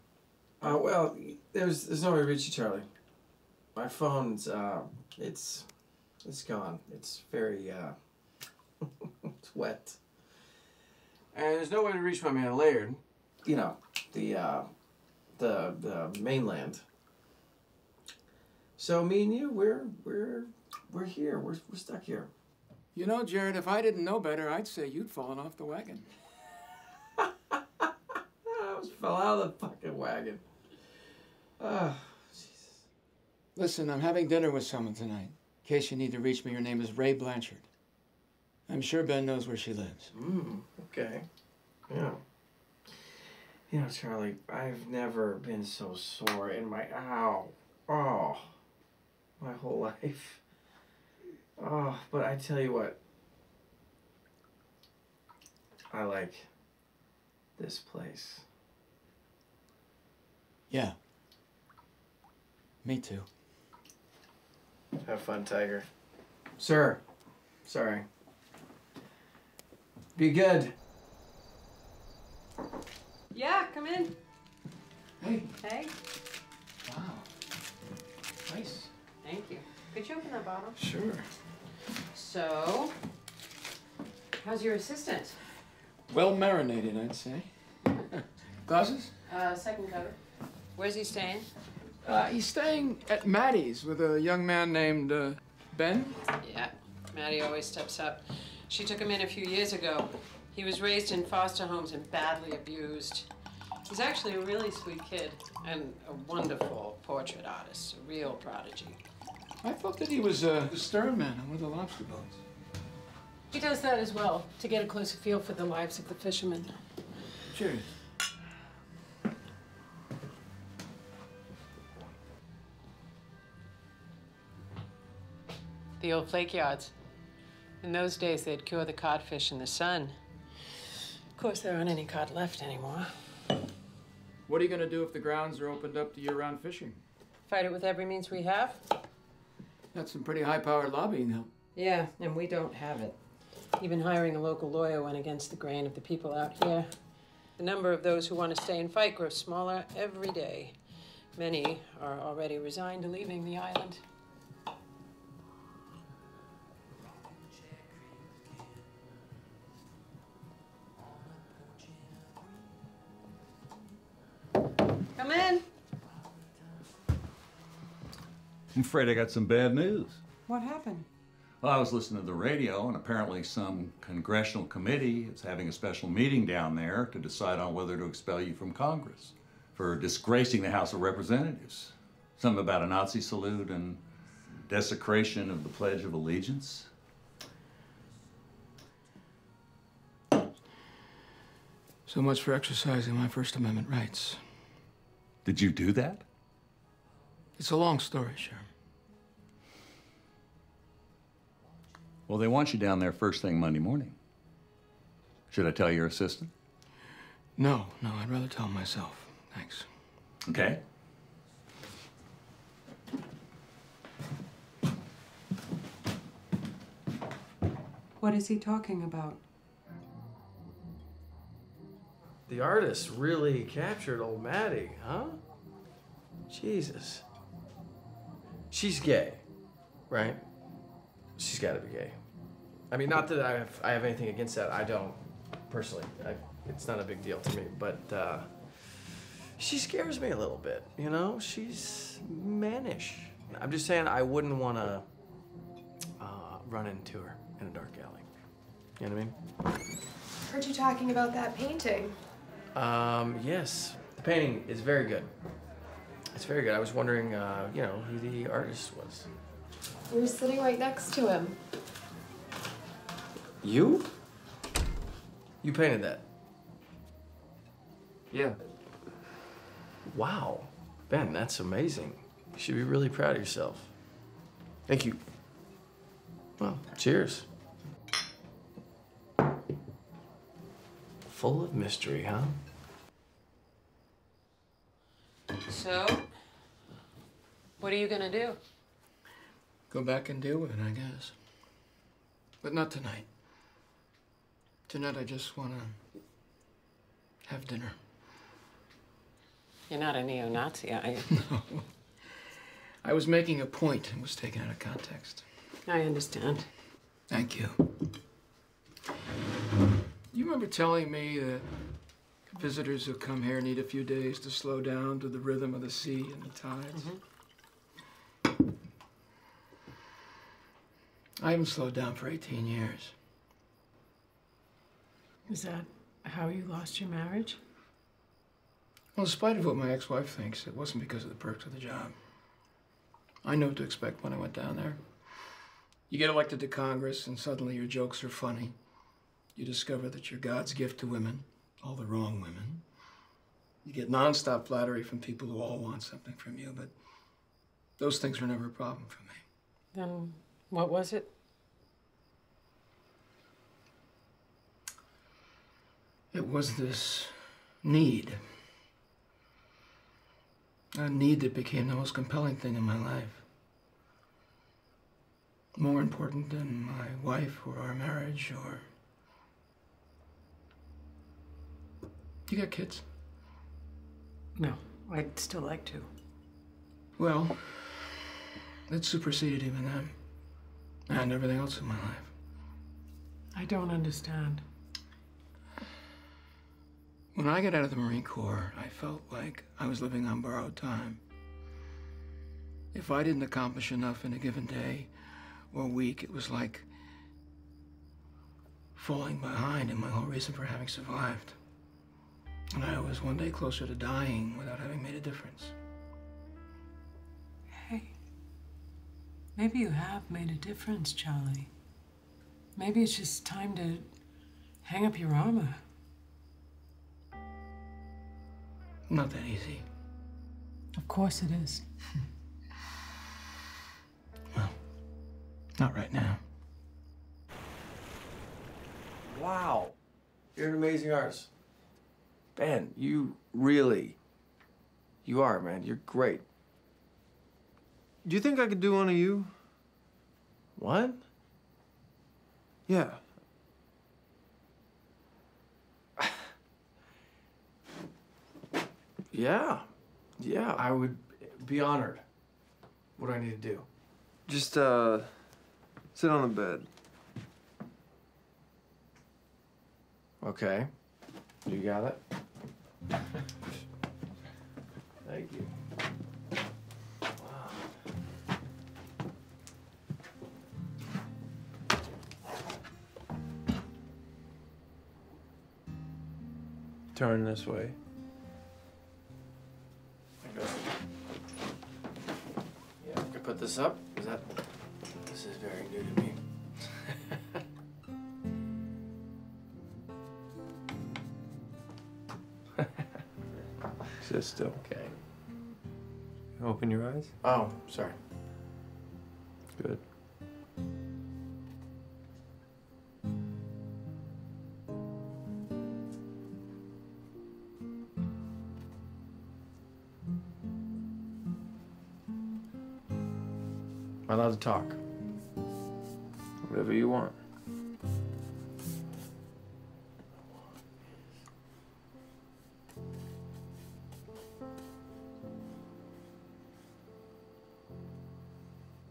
Well, there's no way to reach you, Charlie. My phone's, it's gone. It's very, it's wet. And there's no way to reach my man Laird. You know, the mainland. So me and you, we're here. We're stuck here. You know, Jared, if I didn't know better, I'd say you'd fallen off the wagon. I almost fell out of the fucking wagon. Oh, Jesus. Listen, I'm having dinner with someone tonight. In case you need to reach me, her name is Ray Blanchard. I'm sure Ben knows where she lives. Okay. Yeah. You know, Charlie, I've never been so sore in my, my whole life. Oh, but I tell you what. I like this place. Yeah. Me too. Have fun, Tiger. Sir. Sorry. Be good. Yeah, come in. Hey. Hey. Wow. Nice. Thank you. Could you open that bottle? Sure. So, how's your assistant? Well marinated, I'd say. Glasses? Second cover. Where's he staying? He's staying at Maddie's with a young man named Ben. Yeah, Maddie always steps up. She took him in a few years ago. He was raised in foster homes and badly abused. He's actually a really sweet kid and a wonderful portrait artist, a real prodigy. I thought that he was a stern man on one of the lobster boats. He does that as well, to get a closer feel for the lives of the fishermen. Cheers. The old flake yards. In those days, they'd cure the codfish in the sun. Of course, there aren't any cod left anymore. What are you going to do if the grounds are opened up to year-round fishing? Fight it with every means we have. That's some pretty high-powered lobbying, though. Yeah, and we don't have it. Even hiring a local lawyer went against the grain of the people out here. The number of those who want to stay and fight grows smaller every day. Many are already resigned to leaving the island. Come in. I'm afraid I got some bad news. What happened? Well, I was listening to the radio, and apparently some congressional committee is having a special meeting down there to decide on whether to expel you from Congress for disgracing the House of Representatives. Something about a Nazi salute and desecration of the Pledge of Allegiance. So much for exercising my First Amendment rights. Did you do that? It's a long story, Sherm. Well, they want you down there first thing Monday morning. Should I tell your assistant? No, I'd rather tell him myself. Thanks. Okay. What is he talking about? The artist really captured old Maddie, huh? Jesus. She's gay, right? She's got to be gay. I mean, not that I have anything against that. I don't, personally. It's not a big deal to me, but she scares me a little bit, you know? She's mannish. I'm just saying I wouldn't want to run into her in a dark alley. You know what I mean? Heard you talking about that painting. Yes. The painting is very good. It's very good. I was wondering, you know, who the artist was. You were sitting right next to him. You? You painted that? Yeah. Wow. Ben, that's amazing. You should be really proud of yourself. Thank you. Well, cheers. Full of mystery, huh? So, what are you gonna do? Go back and deal with it, I guess. But not tonight. Tonight I just want to have dinner. You're not a neo-Nazi, are you? No. I was making a point and was taken out of context. I understand. Thank you. You remember telling me that visitors who come here need a few days to slow down to the rhythm of the sea and the tides? Mm-hmm. I haven't slowed down for 18 years. Is that how you lost your marriage? Well, in spite of what my ex-wife thinks, it wasn't because of the perks of the job. I knew what to expect when I went down there. You get elected to Congress, and suddenly your jokes are funny. You discover that you're God's gift to women, all the wrong women. You get nonstop flattery from people who all want something from you, but those things were never a problem for me. Then what was it? It was this need. A need that became the most compelling thing in my life. More important than my wife or our marriage or... You got kids? No, I'd still like to. Well, it superseded even them. and everything else in my life. I don't understand. When I got out of the Marine Corps, I felt like I was living on borrowed time. If I didn't accomplish enough in a given day or week, it was like falling behind in my whole reason for having survived. And I was one day closer to dying without having made a difference. Hey, maybe you have made a difference, Charlie. Maybe it's just time to hang up your armor. Not that easy. Of course it is. Well, not right now. Wow. You're an amazing artist. Ben, you are, man. You're great. Do you think I could do one of you? What? Yeah. Yeah, I would be honored. What do I need to do? Just, sit on the bed. Okay. You got it? Thank you. Wow. Turn this way. Yeah, I could put this up. This is very new to me. Sit still. Okay. Open your eyes. Oh, sorry. Good. Am I allowed to talk? Whatever you want.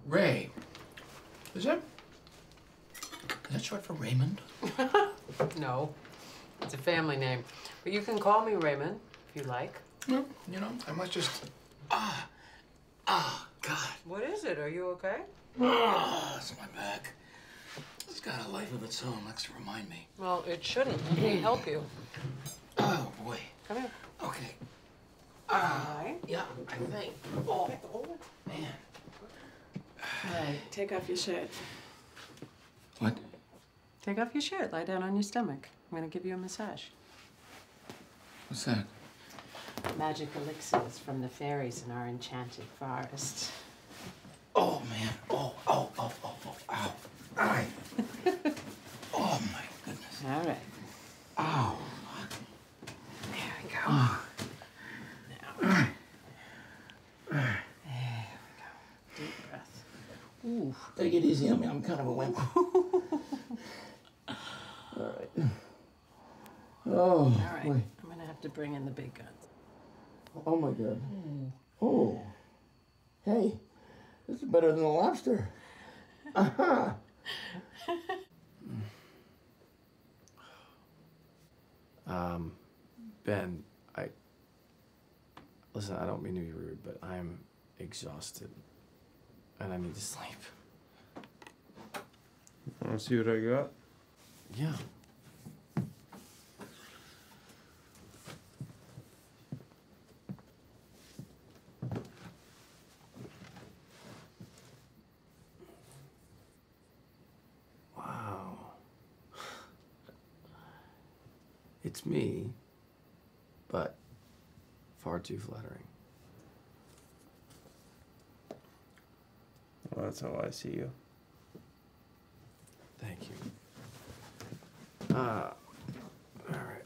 Ray. Is that short for Raymond? No, it's a family name. But you can call me Raymond if you like. Well, you know, I must just... God. What is it? Are you okay? It's my back. It's got a life of its own. Likes to remind me. Well, it shouldn't. Let me help you. Oh, boy. Come here. Okay. Right. Yeah, I think. Oh, man. Hey, take off your shirt. What? Take off your shirt. Lie down on your stomach. I'm going to give you a massage. What's that? Magic elixirs from the fairies in our enchanted forest. Oh, man. Oh. Ow. Aye. Oh, my goodness. All right. Ow. There we go. Oh. Now. There we go. Deep breath. Ooh. Take it easy on me. I'm kind of a wimp. All right. Oh. All right. Boy. I'm going to have to bring in the big guns. Oh, my God. Oh. Hey, this is better than a lobster. Aha. Ben, listen, I don't mean to be rude, but I'm exhausted and I need to sleep. Want to see what I got? Yeah. Wow. It's me, but far too flattering. Well, that's how I see you. Thank you. All right.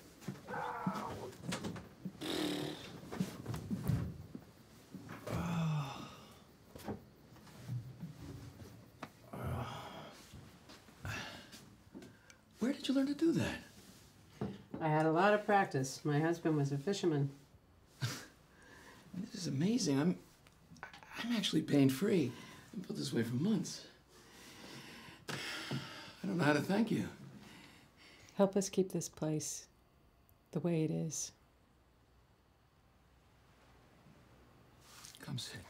Where did you learn to do that? I had a lot of practice. My husband was a fisherman. This is amazing. I'm actually pain-free. I've been this way for months. I don't know how to thank you. Help us keep this place the way it is. Come sit.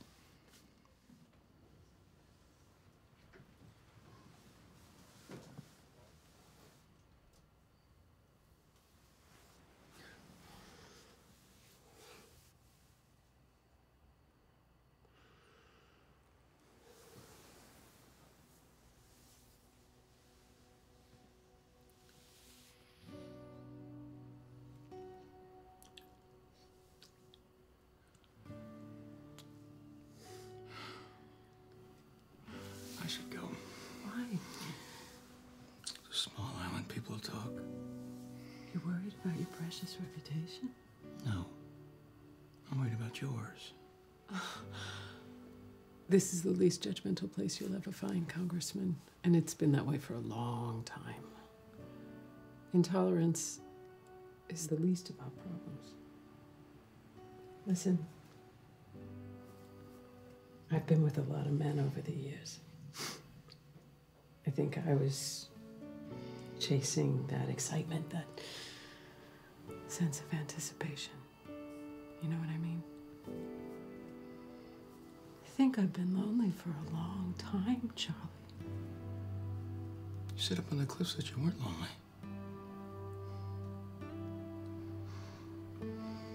I should go. Why? It's a small island, people will talk. You're worried about your precious reputation? No. I'm worried about yours. This is the least judgmental place you'll ever find, Congressman. And it's been that way for a long time. Intolerance is the least of our problems. Listen, I've been with a lot of men over the years. I think I was chasing that excitement, that sense of anticipation. You know what I mean? I think I've been lonely for a long time, Charlie. You said up on the cliffs that you weren't lonely.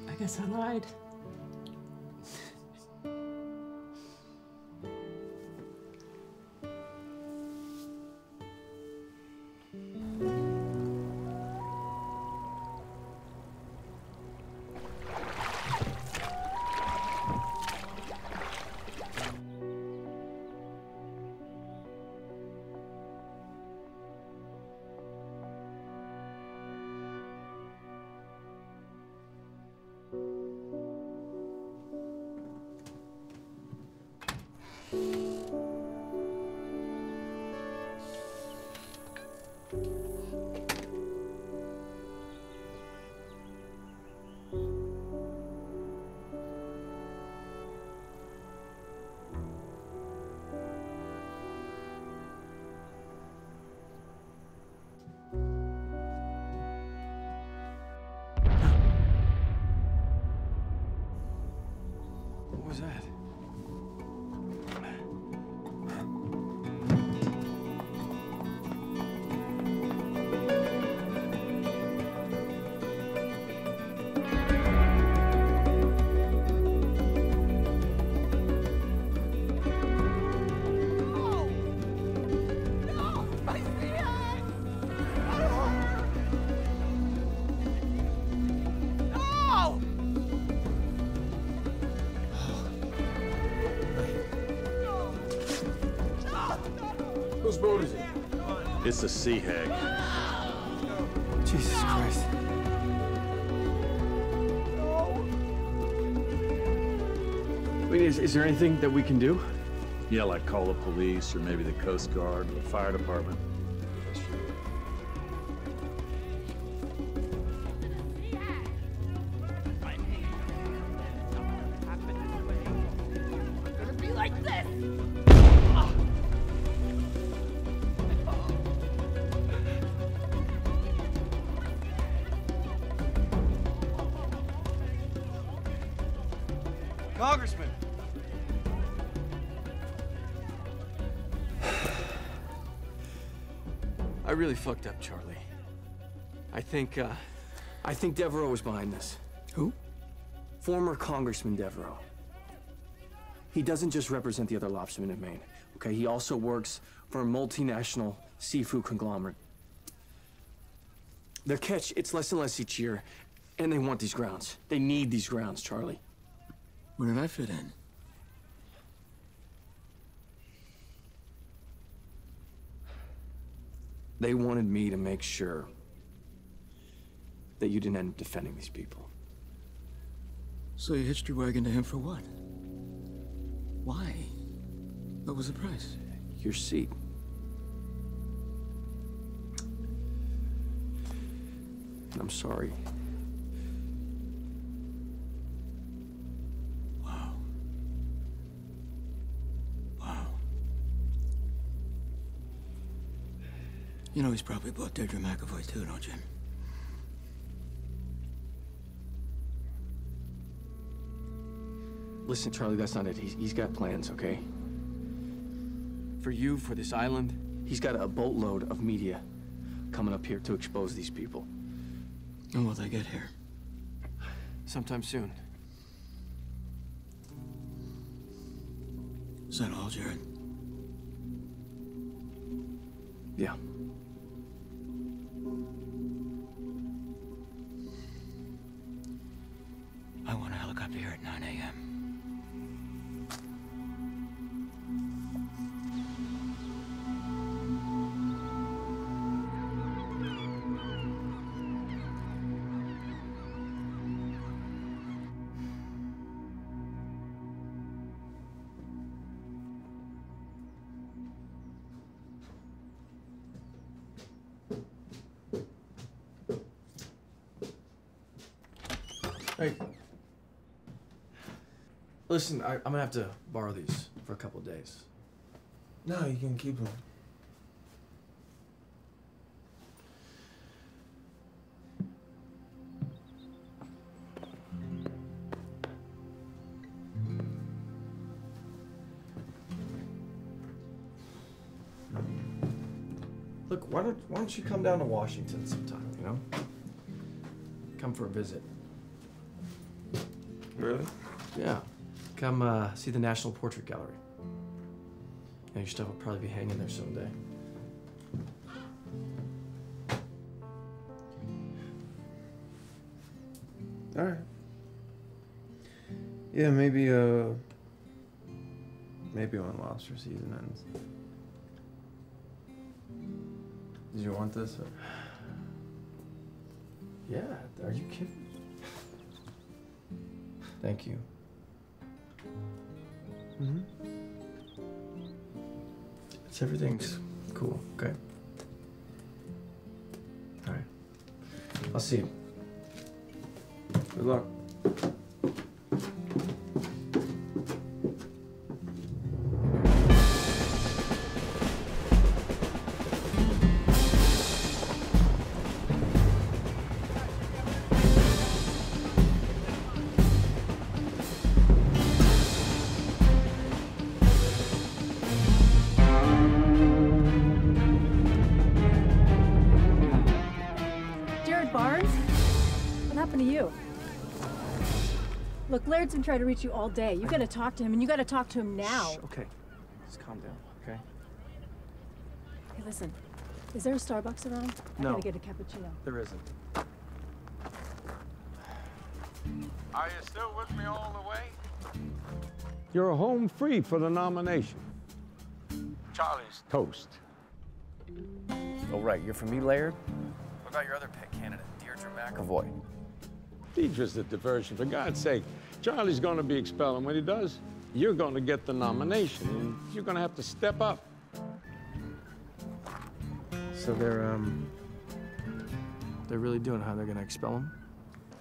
I guess I lied. What was that? Whose boat is it? It's the Sea Hag. Jesus Christ. Wait, is there anything that we can do? Yeah, like call the police or maybe the Coast Guard or the fire department. Gonna be like this! Congressman! I really fucked up, Charlie. I think Devereaux was behind this. Who? Former Congressman Devereaux. He doesn't just represent the other lobstermen in Maine, okay? He also works for a multinational seafood conglomerate. Their catch, it's less and less each year, and they want these grounds. They need these grounds, Charlie. Where did I fit in? They wanted me to make sure that you didn't end up defending these people. So you hitched your wagon to him for what? Why? What was the price? Your seat. I'm sorry. Wow. Wow. You know he's probably bought Deirdre McAvoy too, don't you? Listen, Charlie, that's not it. He's got plans, okay? For you, for this island, he's got a boatload of media coming up here to expose these people. When will they get here? Sometime soon. Is that all, Jared? Yeah. I want a helicopter here at 9 a.m. Hey. Listen, I'm gonna have to borrow these for a couple of days. No, you can keep them. Look, why don't you come down to Washington sometime, you know? Come for a visit. Really? Yeah. Come see the National Portrait Gallery. Yeah, your stuff will probably be hanging there someday. All right. Yeah, maybe when lobster season ends. Did you want this? Or? Yeah, are you kidding? Thank you. Everything's cool, okay? All right. I'll see you. Good luck. Look, Laird's been trying to reach you all day. You gotta talk to him, and you gotta talk to him now. Shh, okay. Just calm down, okay? Hey, listen. Is there a Starbucks around? I No. gotta get a cappuccino. There isn't. Are you still with me all the way? You're home free for the nomination. Charlie's. Toast. Oh, right. You're from me, Laird? What about your other pet candidate, Deirdre McAvoy? Deidre's a diversion, for God's sake. Charlie's going to be expelled, and when he does, you're going to get the nomination, and you're going to have to step up. So they're really doing how they're gonna expel him?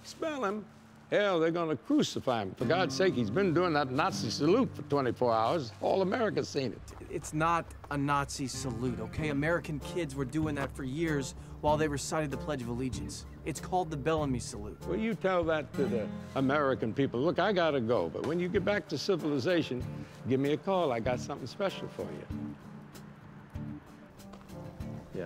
Expel him? Hell, they're going to crucify him. For God's sake, he's been doing that Nazi salute for 24 hours. All America's seen it. It's not a Nazi salute, okay? American kids were doing that for years while they recited the Pledge of Allegiance. It's called the Bellamy Salute. Well, you tell that to the American people. Look, I gotta go, but when you get back to civilization, give me a call. I got something special for you. Yeah.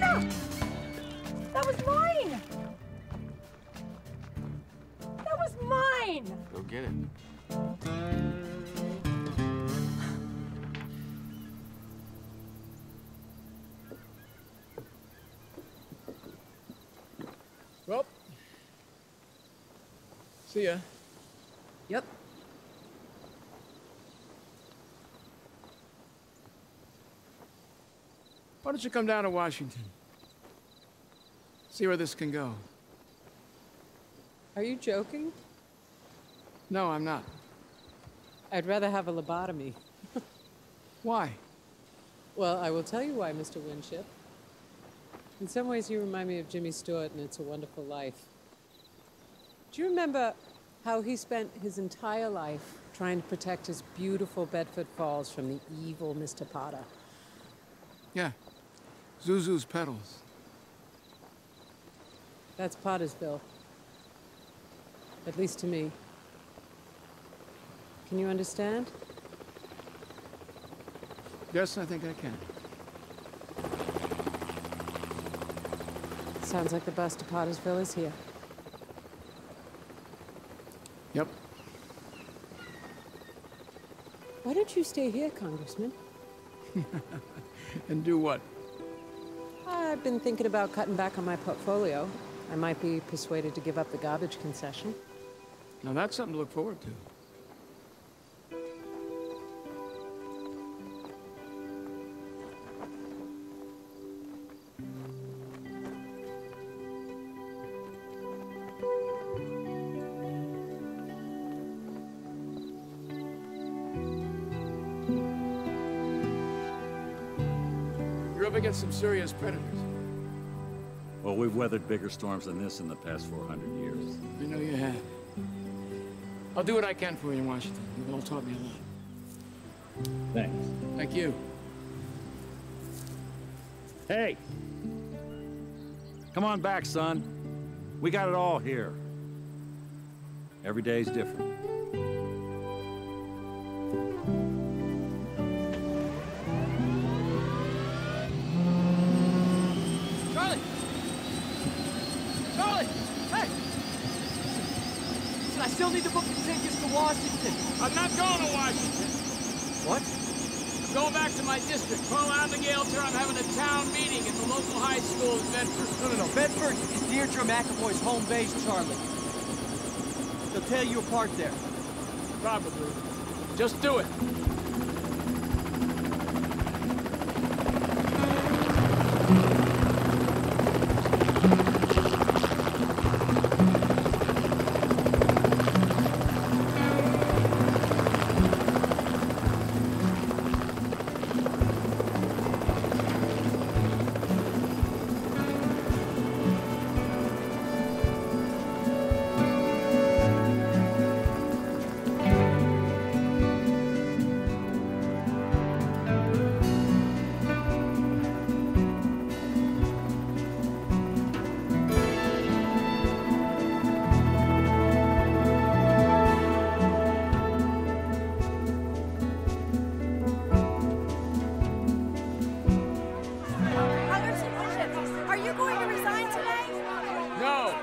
No! That was mine! That was mine! Go get it. Well, see ya. Yep. Why don't you come down to Washington? See where this can go. Are you joking? No, I'm not. I'd rather have a lobotomy. Why? Well, I will tell you why, Mr. Winship. In some ways, you remind me of Jimmy Stewart in It's a Wonderful Life. Do you remember how he spent his entire life trying to protect his beautiful Bedford Falls from the evil Mr. Potter? Yeah. Zuzu's petals. That's Pottersville. At least to me. Can you understand? Yes, I think I can. Sounds like the bus to Pottersville is here. Yep. Why don't you stay here, Congressman? And do what? I've been thinking about cutting back on my portfolio. I might be persuaded to give up the garbage concession. Now that's something to look forward to. You're up against some serious predators. Well, we've weathered bigger storms than this in the past 400 years. I know you have. I'll do what I can for you in Washington. You've all taught me a lot. Thanks. Thank you. Hey! Come on back, son. We got it all here. Every day's different. Charlie! Charlie! Hey! Listen, I still need to book the tickets to Washington. I'm not going to Washington. What? I'm going back to my district. Pearl Abigail here. I'm having a town meeting at the local high school in Bedford. No. Bedford is Deirdre McAvoy's home base, Charlie. They'll tear you apart there. Probably. Just do it. Congressman Winship, are you going to resign today? No.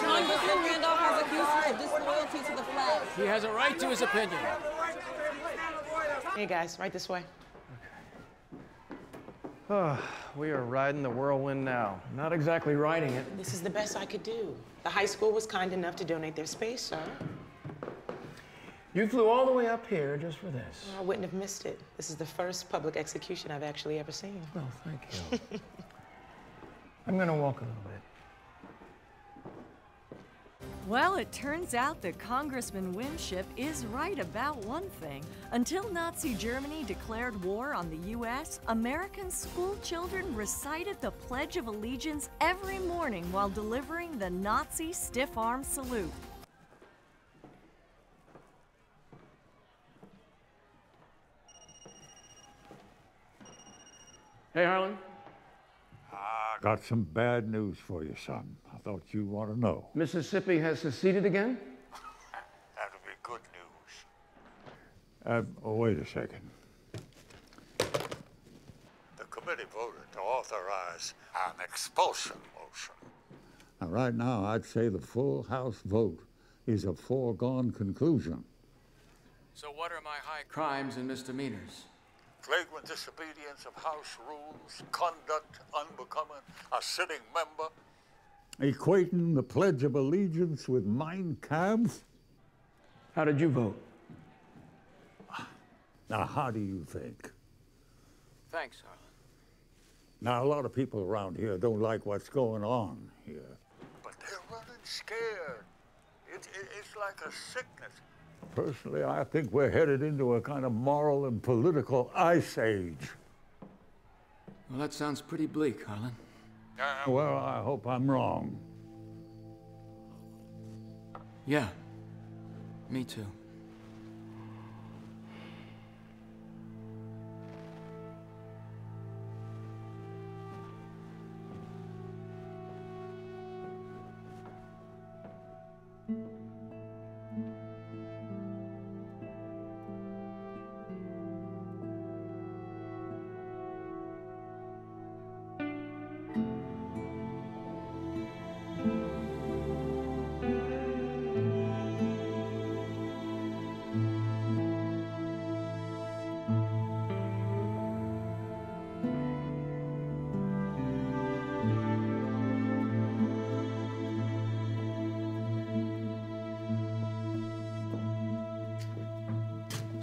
Congressman Randolph has accused you of disloyalty to the flag. He has a right to his opinion. Hey guys, right this way. We are riding the whirlwind now. Not exactly riding it. This is the best I could do. The high school was kind enough to donate their space, sir. You flew all the way up here just for this. I wouldn't have missed it. This is the first public execution I've actually ever seen. Well, thank you. I'm gonna walk a little bit. Well, it turns out that Congressman Winship is right about one thing. Until Nazi Germany declared war on the U.S., American school children recited the Pledge of Allegiance every morning while delivering the Nazi stiff-arm salute. Hey, Harlan. I got some bad news for you, son. I thought you'd want to know. Mississippi has seceded again? That'll be good news. Wait a second. The committee voted to authorize an expulsion motion. Now, right now, I'd say the full House vote is a foregone conclusion. So what are my high crimes and misdemeanors? Flagrant disobedience of House rules, conduct unbecoming a sitting member, equating the Pledge of Allegiance with Mein Kampf. How did you vote? Now, how do you think? Thanks, Harlan. Now, a lot of people around here don't like what's going on here. But they're running scared. It's like a sickness. Personally, I think we're headed into a kind of moral and political ice age. Well, that sounds pretty bleak, Harlan. Well, I hope I'm wrong. Yeah, me too.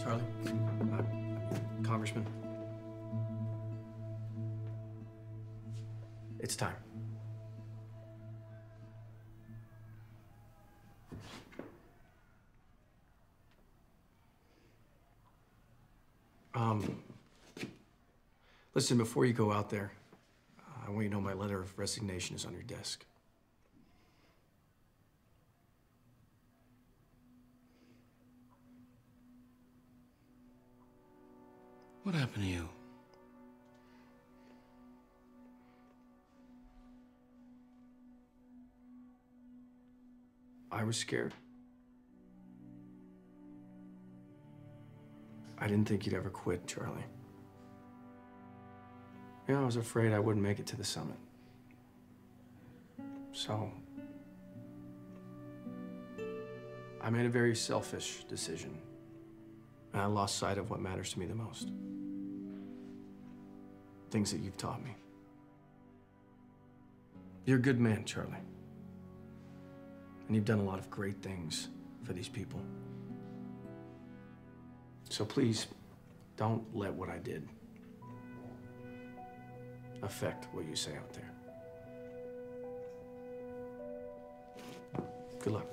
Charlie, Congressman, it's time. Listen, before you go out there, I want you to know my letter of resignation is on your desk. What happened to you? I was scared. I didn't think you'd ever quit, Charlie. Yeah, I was afraid I wouldn't make it to the summit. So, I made a very selfish decision. And I lost sight of what matters to me the most. Things that you've taught me. You're a good man, Charlie. And you've done a lot of great things for these people. So please, don't let what I did affect what you say out there. Good luck.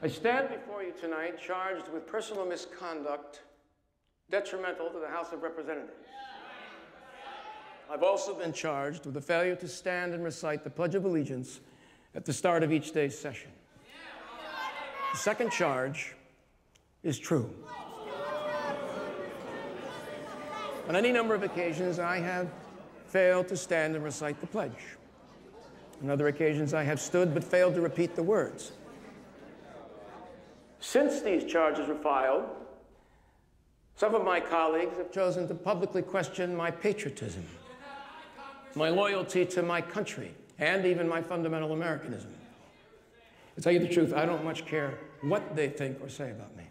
I stand before you tonight charged with personal misconduct detrimental to the House of Representatives. I've also been charged with the failure to stand and recite the Pledge of Allegiance at the start of each day's session. The second charge is true. On any number of occasions, I have failed to stand and recite the pledge. On other occasions, I have stood but failed to repeat the words. Since these charges were filed, some of my colleagues have chosen to publicly question my patriotism, my loyalty to my country, and even my fundamental Americanism. To tell you the truth, I don't much care what they think or say about me.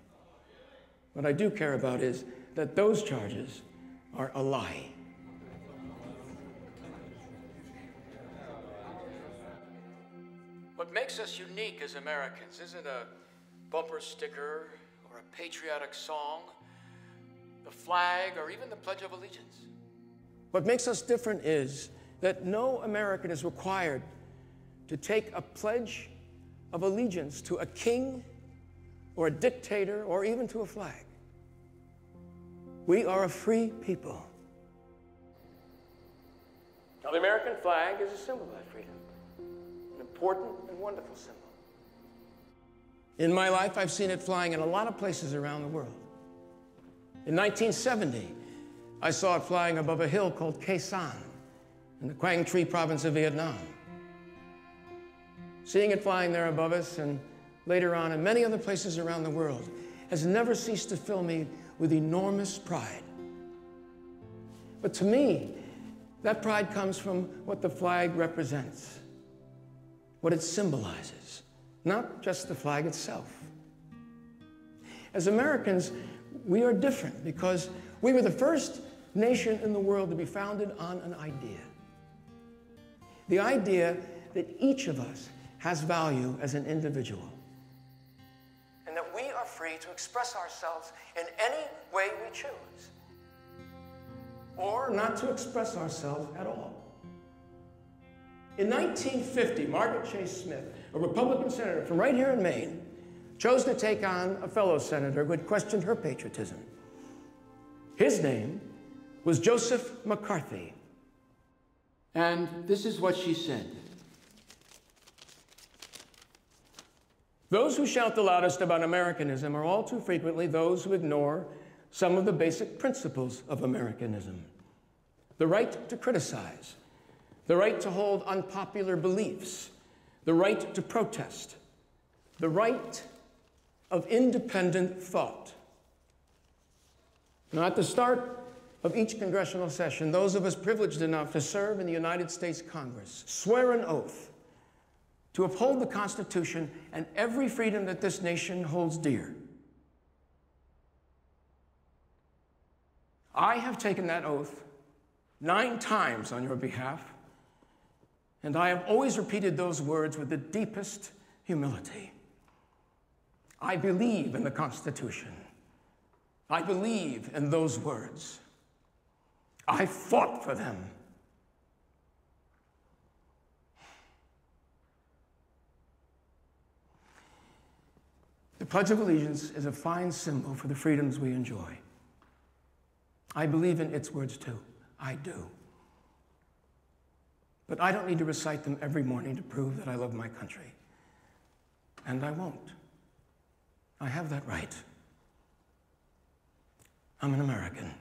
What I do care about is that those charges are a lie. What makes us unique as Americans isn't a bumper sticker or a patriotic song, the flag, or even the Pledge of Allegiance. What makes us different is that no American is required to take a pledge of allegiance to a king or a dictator or even to a flag. We are a free people. Now, the American flag is a symbol of that freedom, an important and wonderful symbol. In my life, I've seen it flying in a lot of places around the world. In 1970, I saw it flying above a hill called Khe Sanh in the Quang Tri province of Vietnam. Seeing it flying there above us and later on in many other places around the world has never ceased to fill me with enormous pride. But to me, that pride comes from what the flag represents, what it symbolizes, not just the flag itself. As Americans, we are different because we were the first nation in the world to be founded on an idea. The idea that each of us has value as an individual, and that we are free to express ourselves in any way we choose, or not to express ourselves at all. In 1950, Margaret Chase Smith, a Republican senator from right here in Maine, chose to take on a fellow senator who had questioned her patriotism. His name was Joseph McCarthy. And this is what she said. Those who shout the loudest about Americanism are all too frequently those who ignore some of the basic principles of Americanism. The right to criticize, the right to hold unpopular beliefs, the right to protest, the right of independent thought. Now, at the start of each congressional session, those of us privileged enough to serve in the United States Congress swear an oath to uphold the Constitution and every freedom that this nation holds dear. I have taken that oath 9 times on your behalf, and I have always repeated those words with the deepest humility. I believe in the Constitution. I believe in those words. I fought for them. The Pledge of Allegiance is a fine symbol for the freedoms we enjoy. I believe in its words too. I do. But I don't need to recite them every morning to prove that I love my country. And I won't. I have that right. I'm an American.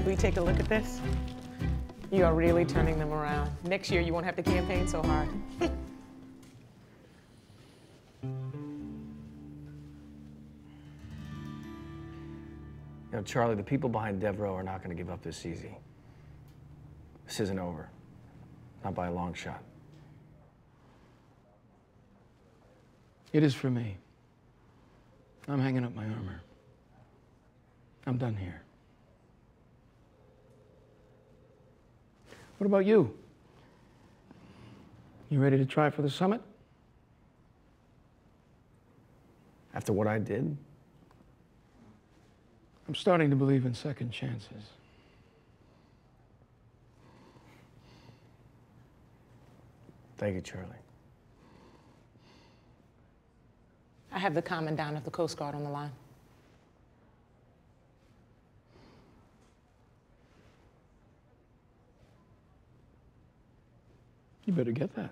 Will you take a look at this? You are really turning them around. Next year, you won't have to campaign so hard. You know, Charlie, the people behind Devereaux are not going to give up this easy. This isn't over. Not by a long shot. It is for me. I'm hanging up my armor. I'm done here. What about you? You ready to try for the summit? After what I did? I'm starting to believe in second chances. Thank you, Charlie. I have the Commandant of the Coast Guard on the line. You better get that.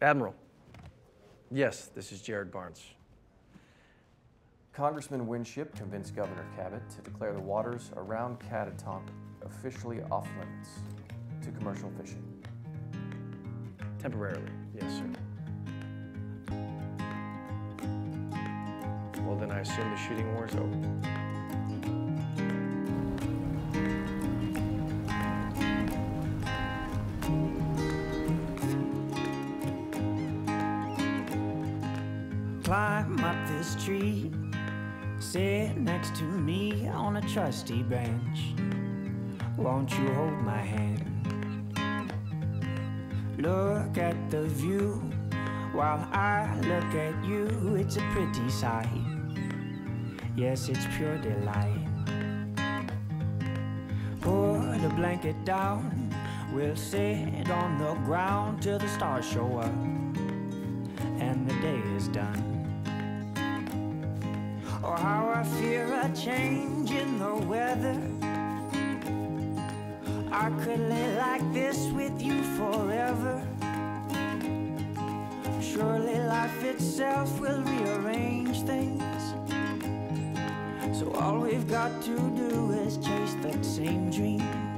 Admiral. Yes, this is Jared Barnes. Congressman Winship convinced Governor Cabot to declare the waters around Catatonk officially off limits to commercial fishing. Temporarily, yes, sir. Well, then I assume the shooting war is over. Climb up this tree, sit next to me on a trusty bench. Won't you hold my hand? Look at the view while I look at you. It's a pretty sight. Yes, it's pure delight. Put a blanket down. We'll sit on the ground till the stars show up and the day is done. Oh, how I fear a change in the weather. I could live like this with you forever. Surely life itself will rearrange things. So all we've got to do is chase that same dream.